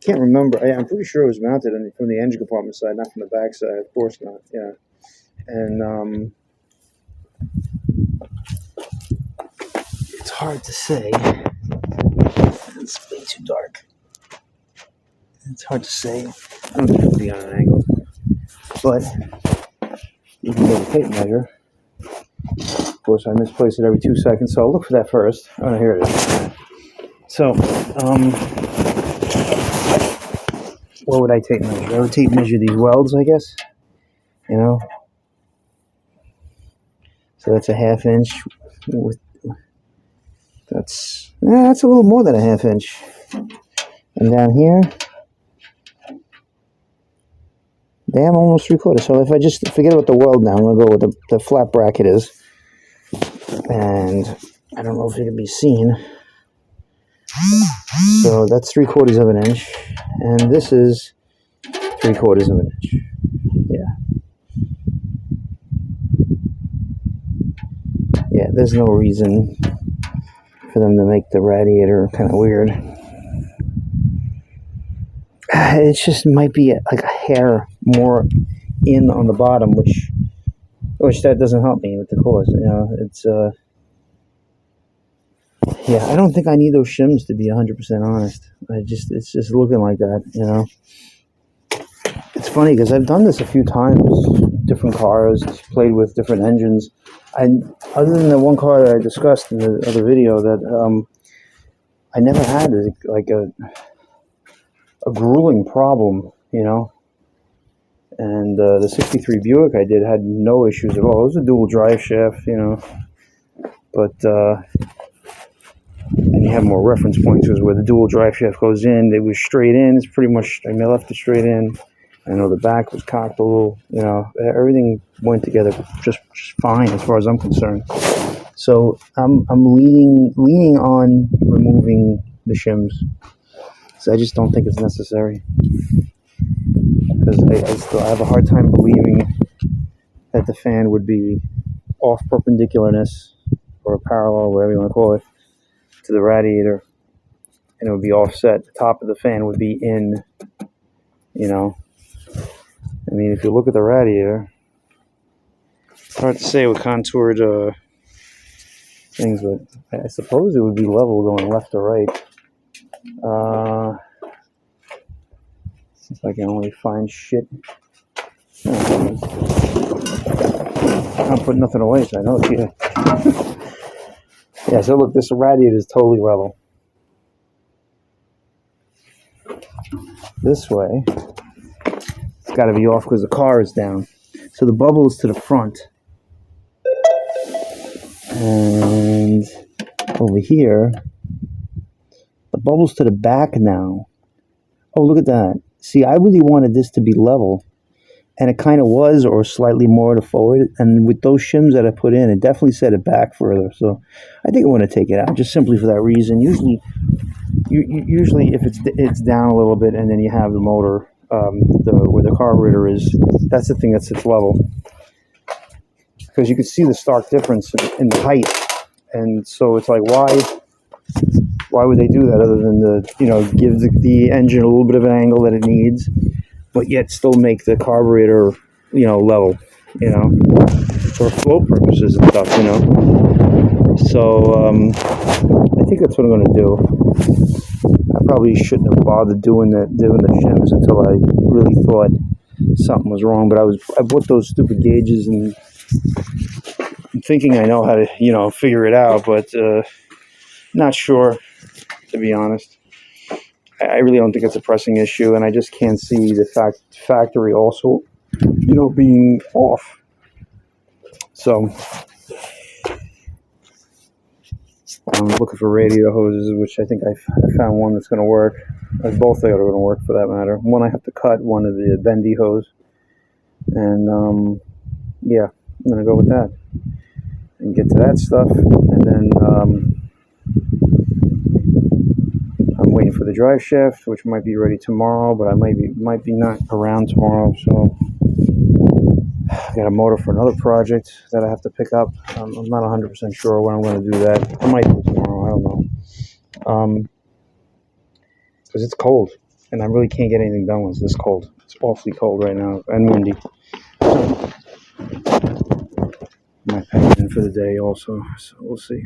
can't remember. I'm pretty sure it was mounted from the engine compartment side, not from the back side. Of course not. Yeah. And It's hard to say. It's way too dark. It's hard to say. I don't think it'll be on an angle. But you can get a tape measure. Of course, I misplace it every 2 seconds, so I'll look for that first. Oh, no, here it is. So, what would I tape measure? I would tape measure these welds, I guess. You know? So that's a 1/2 inch. That's a little more than a 1/2 inch. And down here, damn, almost 3/4. So if I just forget about the weld now, I'm going to go with the flat bracket is. And I don't know if it can be seen. So that's 3/4 of an inch. And this is 3/4 of an inch. Yeah. Yeah, there's no reason for them to make the radiator kind of weird. It just might be like a hair more in on the bottom, which that doesn't help me with the course. You know, it's yeah, I don't think I need those shims, to be 100% honest. It's just looking like that, you know. It's funny because I've done this a few times, different cars, played with different engines. Other than the one car that I discussed in the other video, that I never had like a grueling problem, you know. And the 63 Buick I did had no issues at all. It was a dual drive shaft, you know. But and you have more reference points, because where the dual drive shaft goes in, it was straight in. It's pretty much, I left it straight in. I know the back was cocked a little, you know. Everything went together just fine as far as I'm concerned. So I'm leaning on removing the shims. So I just don't think it's necessary, because I still have a hard time believing that the fan would be off perpendicularness or parallel, whatever you want to call it, to the radiator, and it would be offset. The top of the fan would be in, you know. I mean, if you look at the radiator, it's hard to say with contoured things, but I suppose it would be level going left or right. Since I can only find shit. I'm putting nothing away, so I know it's here. Yeah, so look, this radiator is totally level. This way, it's got to be off because the car is down. So the bubble is to the front. And over here, the bubble's to the back now. Oh, look at that. See, I really wanted this to be level, and it kind of was, or slightly more to forward. And with those shims that I put in, it definitely set it back further. So I think I want to take it out, just simply for that reason. Usually if it's down a little bit, and then you have the motor, where the carburetor is, that's the thing that sits level. Because you can see the stark difference in the height. And so it's like, why would they do that, other than give the engine a little bit of an angle that it needs, but yet still make the carburetor, level, for flow purposes and stuff, So I think that's what I'm going to do. I probably shouldn't have bothered doing the shims until I really thought something was wrong. But I bought those stupid gauges, and I'm thinking I know how to figure it out, but not sure, to be honest. I really don't think it's a pressing issue, and I just can't see the factory also, being off. So I'm looking for radiator hoses, which I think I found one that's going to work. Both are going to work, for that matter. One I have to cut, one of the bendy hose, and yeah, I'm going to go with that and get to that stuff, and then I'm waiting for the drive shaft, which might be ready tomorrow, but I might be not around tomorrow. So I got a motor for another project that I have to pick up. I'm not 100% sure when I'm going to do that. I might do it tomorrow. I don't know. Because it's cold, and I really can't get anything done when it's this cold. It's awfully cold right now, and windy. My pack in for the day also, so we'll see.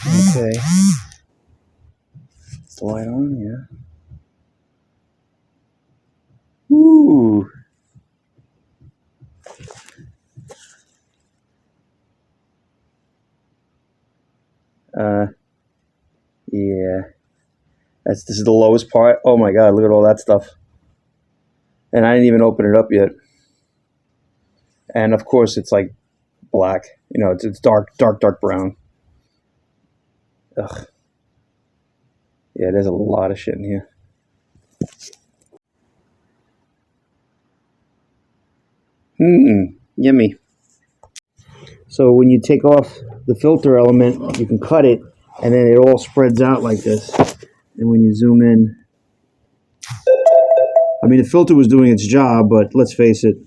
Okay. Is the light on? Yeah. Ooh. Yeah. This is the lowest part. Oh my God, look at all that stuff. And I didn't even open it up yet. And of course it's like black. You know, it's dark brown. Ugh. Yeah, there's a lot of shit in here. Yummy. So when you take off the filter element, you can cut it, and then it all spreads out like this. And when you zoom in, I mean, the filter was doing its job, but let's face it,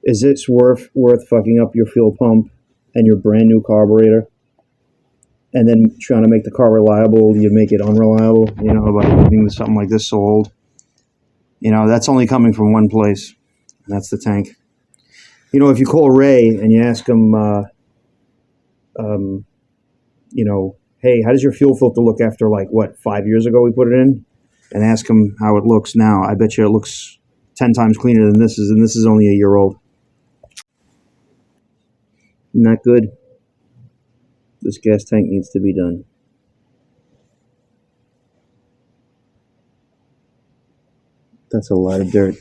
is this worth fucking up your fuel pump and your brand new carburetor? And then trying to make the car reliable, you make it unreliable, you know, by leaving something like this so old. You know, that's only coming from one place, and that's the tank. You know, if you call Ray and you ask him, you know, hey, how does your fuel filter look after, like, what, 5 years ago we put it in? And ask him how it looks now. I bet you it looks 10 times cleaner than this is, and this is only a year old. Not good. This gas tank needs to be done. That's a lot of dirt.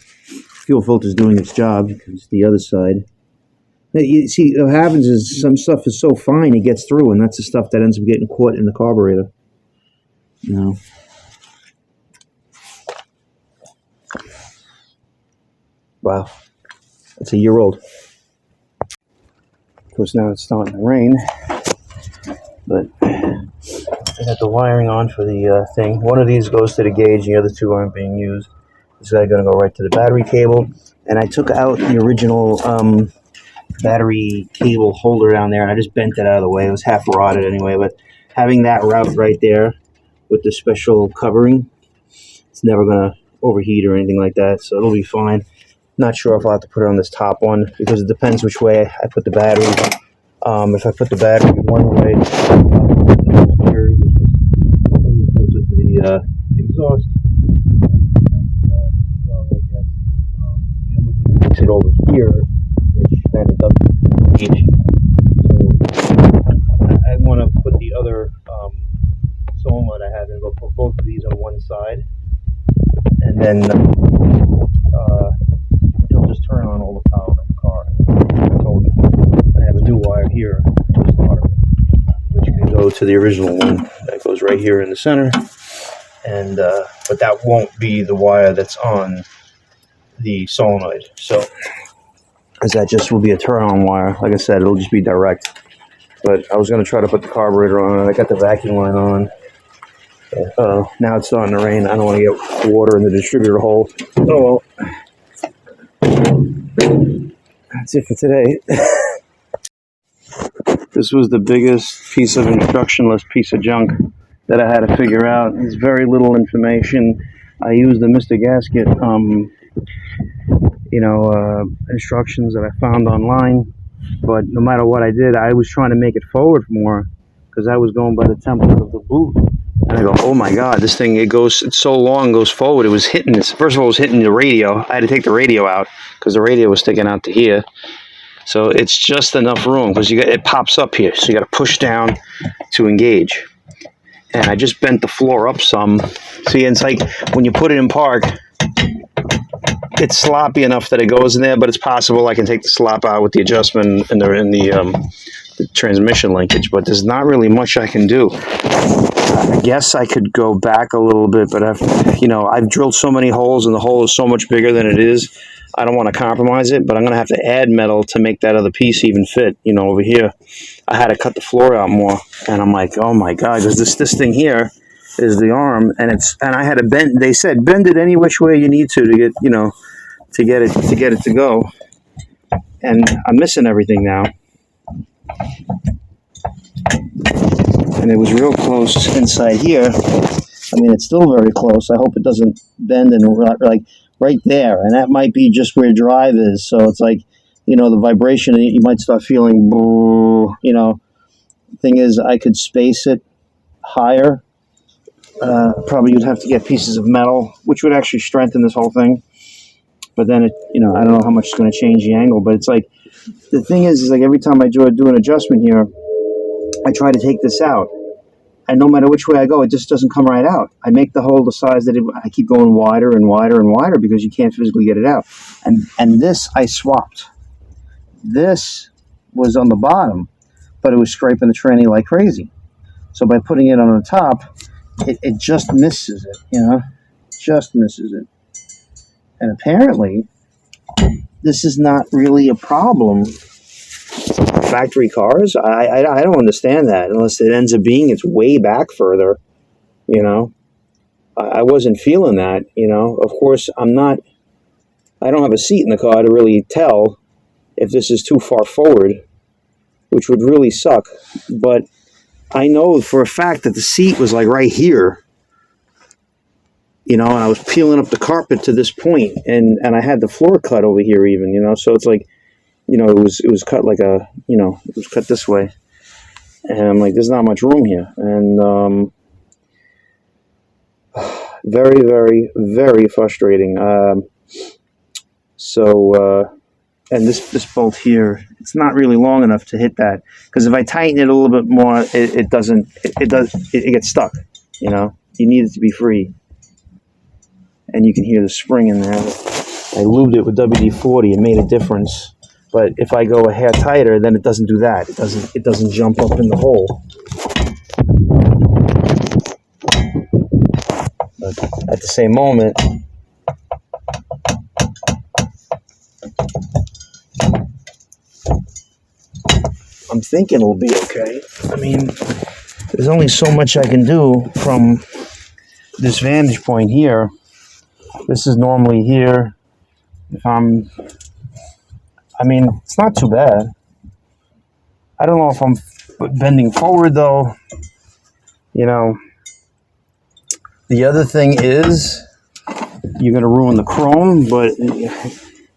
Fuel filter's doing its job because the other side. You see, what happens is some stuff is so fine it gets through, and that's the stuff that ends up getting caught in the carburetor. You know. Wow, it's a year old. Of course, now it's starting to rain, but I got the wiring on for the thing. One of these goes to the gauge, the other two aren't being used. This is going to go right to the battery cable, and I took out the original battery cable holder down there, and I just bent it out of the way. It was half rotted anyway, but having that route right there with the special covering, it's never going to overheat or anything like that, so it'll be fine. Not sure if I'll have to put it on this top one because it depends which way I put the battery. If I put the battery one way, here, closer to the exhaust. Well, I guess the other one makes it over here, which then it doesn't heat. So I want to put the other solenoid I have and go put both of these on one side, and then it'll just turn on all the power in the car. I have a new wire here, which can go to the original one that goes right here in the center, and but that won't be the wire that's on the solenoid. So, as that just will be a turn-on wire. Like I said, it'll just be direct. But I was going to try to put the carburetor on, and I got the vacuum line on. Now it's starting to rain. I don't want to get water in the distributor hole. Oh well. That's it for today. This was the biggest piece of instructionless piece of junk that I had to figure out. There's very little information. I used the Mr. Gasket, instructions that I found online. But no matter what I did, I was trying to make it forward more because I was going by the template of the boot. And I go, oh my God, this thing, it's so long, goes forward. It was hitting this. First of all, it was hitting the radio. I had to take the radio out because the radio was sticking out to here. So it's just enough room because it pops up here. So you got to push down to engage. And I just bent the floor up some. See, it's like when you put it in park, it's sloppy enough that it goes in there, but it's possible I can take the slop out with the adjustment in the transmission linkage. But there's not really much I can do. I guess I could go back a little bit, but I've drilled so many holes, and the hole is so much bigger than it is. I don't want to compromise it, but I'm going to have to add metal to make that other piece even fit. Over here, I had to cut the floor out more, and I'm like, oh my God, because this thing here is the arm, and I had to bend. They said bend it any which way you need to get it to go, and I'm missing everything now. And it was real close inside here. I mean, it's still very close. I hope it doesn't bend and like right there, and that might be just where drive is. So it's like, the vibration, you might start feeling, thing is, I could space it higher. Probably you'd have to get pieces of metal, which would actually strengthen this whole thing. But then I don't know how much it's going to change the angle. But it's like, the thing is like every time I do an adjustment here, I try to take this out. And no matter which way I go, it just doesn't come right out. I make the hole the size that I keep going wider and wider and wider because you can't physically get it out. And this I swapped. This was on the bottom, but it was scraping the tranny like crazy. So by putting it on the top, it just misses it, just misses it. And apparently, this is not really a problem. Factory cars, I don't understand that unless it ends up being it's way back further, I wasn't feeling that, Of course, I don't have a seat in the car to really tell if this is too far forward, which would really suck. But I know for a fact that the seat was like right here, and I was peeling up the carpet to this point, and I had the floor cut over here even, so it's like, it was cut like it was cut this way, and I'm like, there's not much room here, and very, very, very frustrating. And this bolt here, it's not really long enough to hit that, because if I tighten it a little bit more, it gets stuck. You need it to be free, and you can hear the spring in there. I lubed it with WD-40 and made a difference. But if I go a hair tighter, then it doesn't do that. It doesn't jump up in the hole. But at the same moment, I'm thinking it'll be okay. I mean, there's only so much I can do from this vantage point here. This is normally here. It's not too bad. I don't know if I'm bending forward, though. The other thing is, you're going to ruin the chrome, but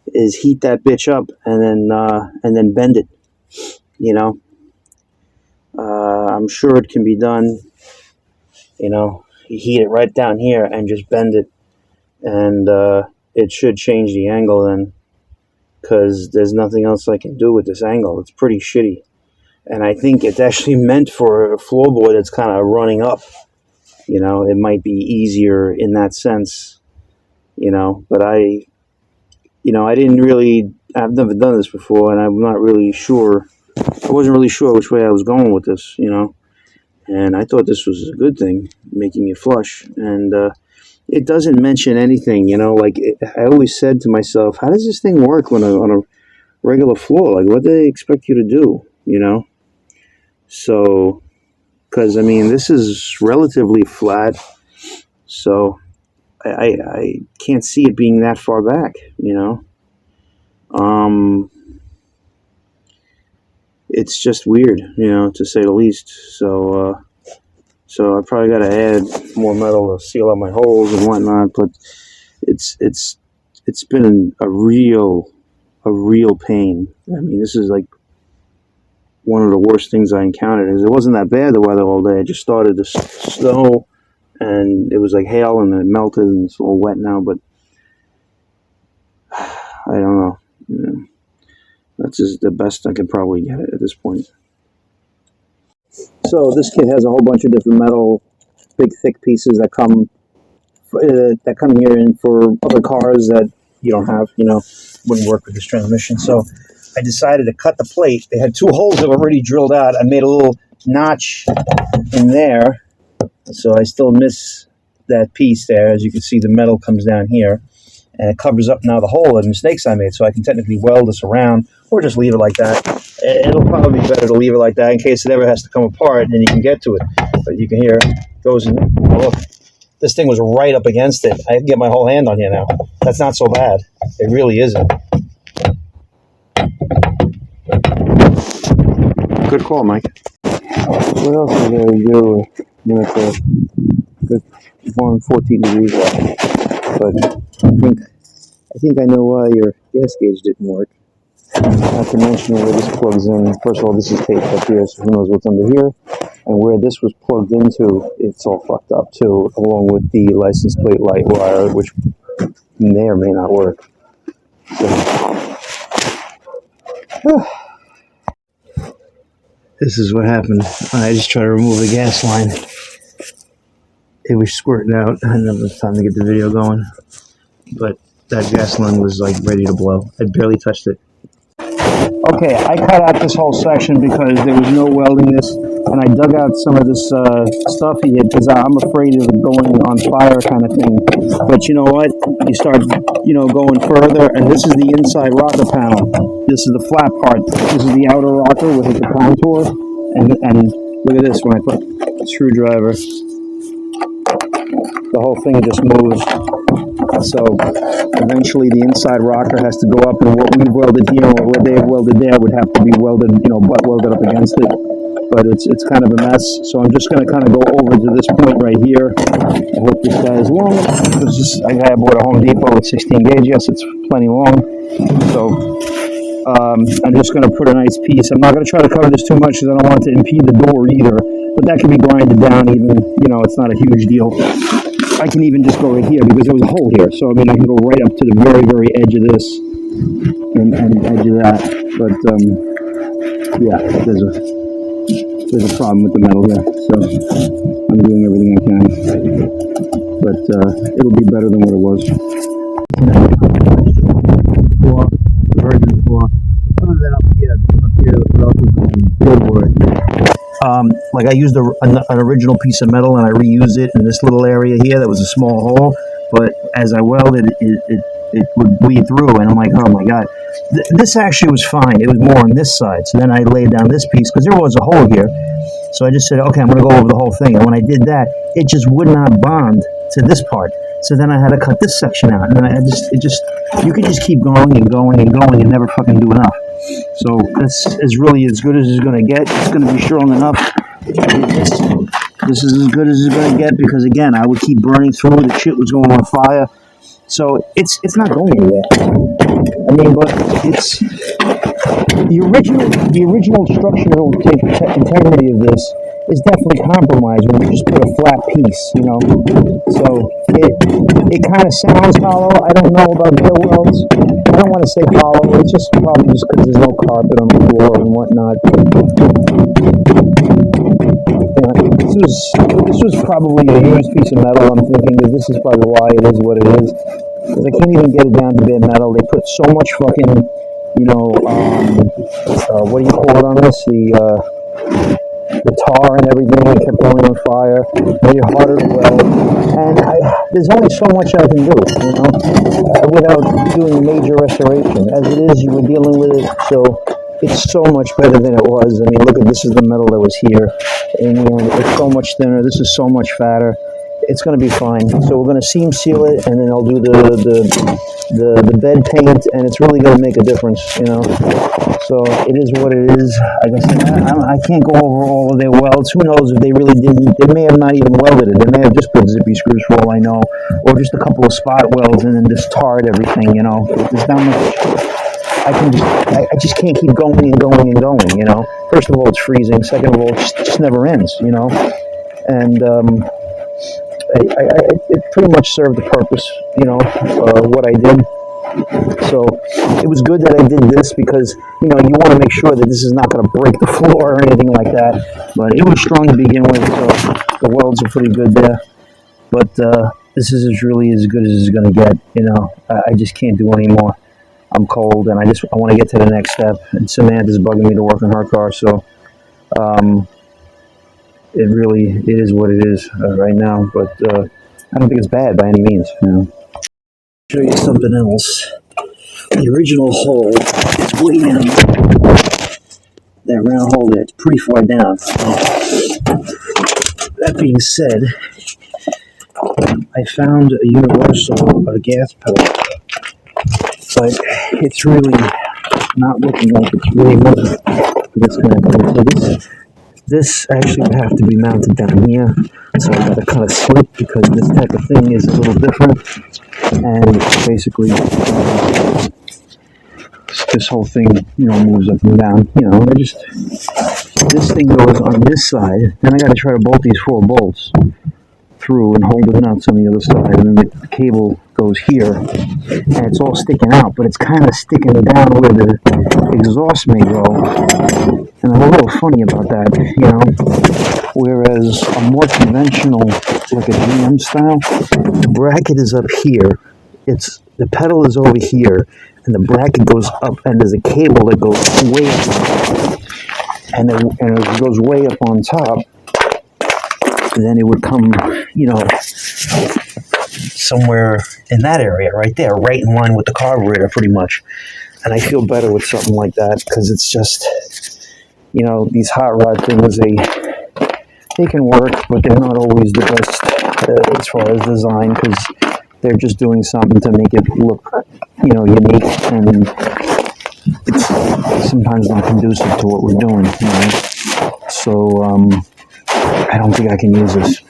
is heat that bitch up and then bend it. I'm sure it can be done. You heat it right down here and just bend it, and it should change the angle then. Because there's nothing else I can do with this angle. It's pretty shitty. And I think it's actually meant for a floorboard that's kind of running up. It might be easier in that sense. But I didn't really, I've never done this before, and I'm not really sure. I wasn't really sure which way I was going with this, And I thought this was a good thing, making it flush. And it doesn't mention anything, I always said to myself, how does this thing work on a regular floor? Like, what do they expect you to do, So, because, this is relatively flat, so I can't see it being that far back, It's just weird, to say the least, So I probably got to add more metal to seal up my holes and whatnot. But it's been a real pain. This is like one of the worst things I encountered. It wasn't that bad, the weather all day. It just started to snow, and it was like hail, and it melted, and it's all wet now. But I don't know. That's just the best I could probably get it at this point. So this kit has a whole bunch of different metal, big thick pieces that come here in for other cars that you don't have, wouldn't work with this transmission. So I decided to cut the plate. They had two holes that were already drilled out. I made a little notch in there, so I still miss that piece there. As you can see, the metal comes down here, and it covers up now the hole and mistakes I made, so I can technically weld this around or just leave it like that. It'll probably be better to leave it like that in case it ever has to come apart and you can get to it. But you can hear it goes in. Oh, look, this thing was right up against it. I can get my whole hand on here now. That's not so bad. It really isn't. Good call, Mike. What else is there to do when it's 14 degrees out? But I think I think I know why your gas gauge didn't work. Not to mention where this plugs in. First of all, this is taped up here, so who knows what's under here. And where this was plugged into, it's all fucked up too, along with the license plate light wire, which may or may not work. So, this is what happened. I just tried to remove the gas line. It was squirting out. I didn't have enough time to get the video going. But that gas line was like ready to blow. I barely touched it. Okay, I cut out this whole section because there was no welding this, and I dug out some of this stuff here because I'm afraid of it going on fire kind of thing. But you know what? You start, going further, and this is the inside rocker panel. This is the flat part. This is the outer rocker with the contour, and look at this when I put a screwdriver. The whole thing just moves. So eventually the inside rocker has to go up, and what we've welded here or what they've welded there would have to be welded, butt welded up against it. But it's kind of a mess. So I'm just going to kind of go over to this point right here. I hope this guy is long. I bought a Home Depot with 16 gauge. Yes, it's plenty long. So I'm just going to put a nice piece. I'm not going to try to cover this too much because I don't want it to impede the door either. But that can be grinded down even, it's not a huge deal. I can even just go right here because there was a hole here. So, I can go right up to the very, very edge of this and edge of that. But, yeah, there's a problem with the metal here. So, I'm doing everything I can. But, it'll be better than what it was. Virgin floor. Other than up here, because up here was relatively good work. Like I used an original piece of metal and I reused it in this little area here that was a small hole, but as I welded it would bleed through, and I'm like, oh my god. This actually was fine. It was more on this side, so then I laid down this piece because there was a hole here, so I just said, okay, I'm going to go over the whole thing, and when I did that, it just would not bond to this part, so then I had to cut this section out, and then you could just keep going and going and going and never fucking do enough. So this is really as good as it's going to get. It's going to be strong enough. This is as good as it's going to get because, again, I would keep burning through. The shit was going on fire. So it's not going anywhere. But it's the original structural integrity of this is definitely compromised when you just put a flat piece, So it kind of sounds hollow. I don't know about their welds. I don't want to say hollow. It's just probably just because there's no carpet on the floor and whatnot. This was probably a used piece of metal. I'm thinking that this is probably why it is what it is. Because I can't even get it down to bare metal. They put so much fucking, what do you call it on this? The tar and everything, it kept going on fire, made it harder to weld, and there's only so much I can do, without doing major restoration. As it is, you were dealing with it, so it's so much better than it was. Look at this is the metal that was here, and it's so much thinner. This is so much fatter. It's going to be fine. So we're going to seam seal it, and then I'll do the bed paint, and it's really going to make a difference, So it is what it is. Like I said, I can't go over all of their welds. Who knows if they really didn't? They may have not even welded it. They may have just put zippy screws for all I know, or just a couple of spot welds and then just tarred everything. There's not much. I just can't keep going and going and going. First of all, it's freezing. Second of all, it just never ends. And it pretty much served the purpose, what I did. So it was good that I did this because, you want to make sure that this is not going to break the floor or anything like that. But it was strong to begin with, so the welds are pretty good there. But this is really as good as it's going to get, I just can't do any more. I'm cold, and I want to get to the next step. And Samantha's bugging me to work on her car, so it is what it is right now, but I don't think it's bad by any means. Show you something else. The original hole is way down. That round hole there, it's pretty far down. That being said, I found a universal gas pedal, but it's really not looking like it's really moving. It's going to go. This actually would have to be mounted down here, so I got to kind of slip because this type of thing is a little different. and basically this whole thing, moves up and down. This thing goes on this side, and I got to try to bolt these 4 bolts through and hold the nuts on the other side, and then the cable goes here, and it's all sticking out, but it's kind of sticking down where the exhaust may go, and I'm a little funny about that, whereas a more conventional, like a GM style, the bracket is up here, the pedal is over here, and the bracket goes up, and there's a cable that goes way up, and it goes way up on top, and then it would come, somewhere in that area right there, right in line with the carburetor pretty much. And I feel better with something like that, because it's just, these hot rod things, they can work, but they're not always the best as far as design, because they're just doing something to make it look, unique, and it's sometimes not conducive to what we're doing, So, I don't think I can use this.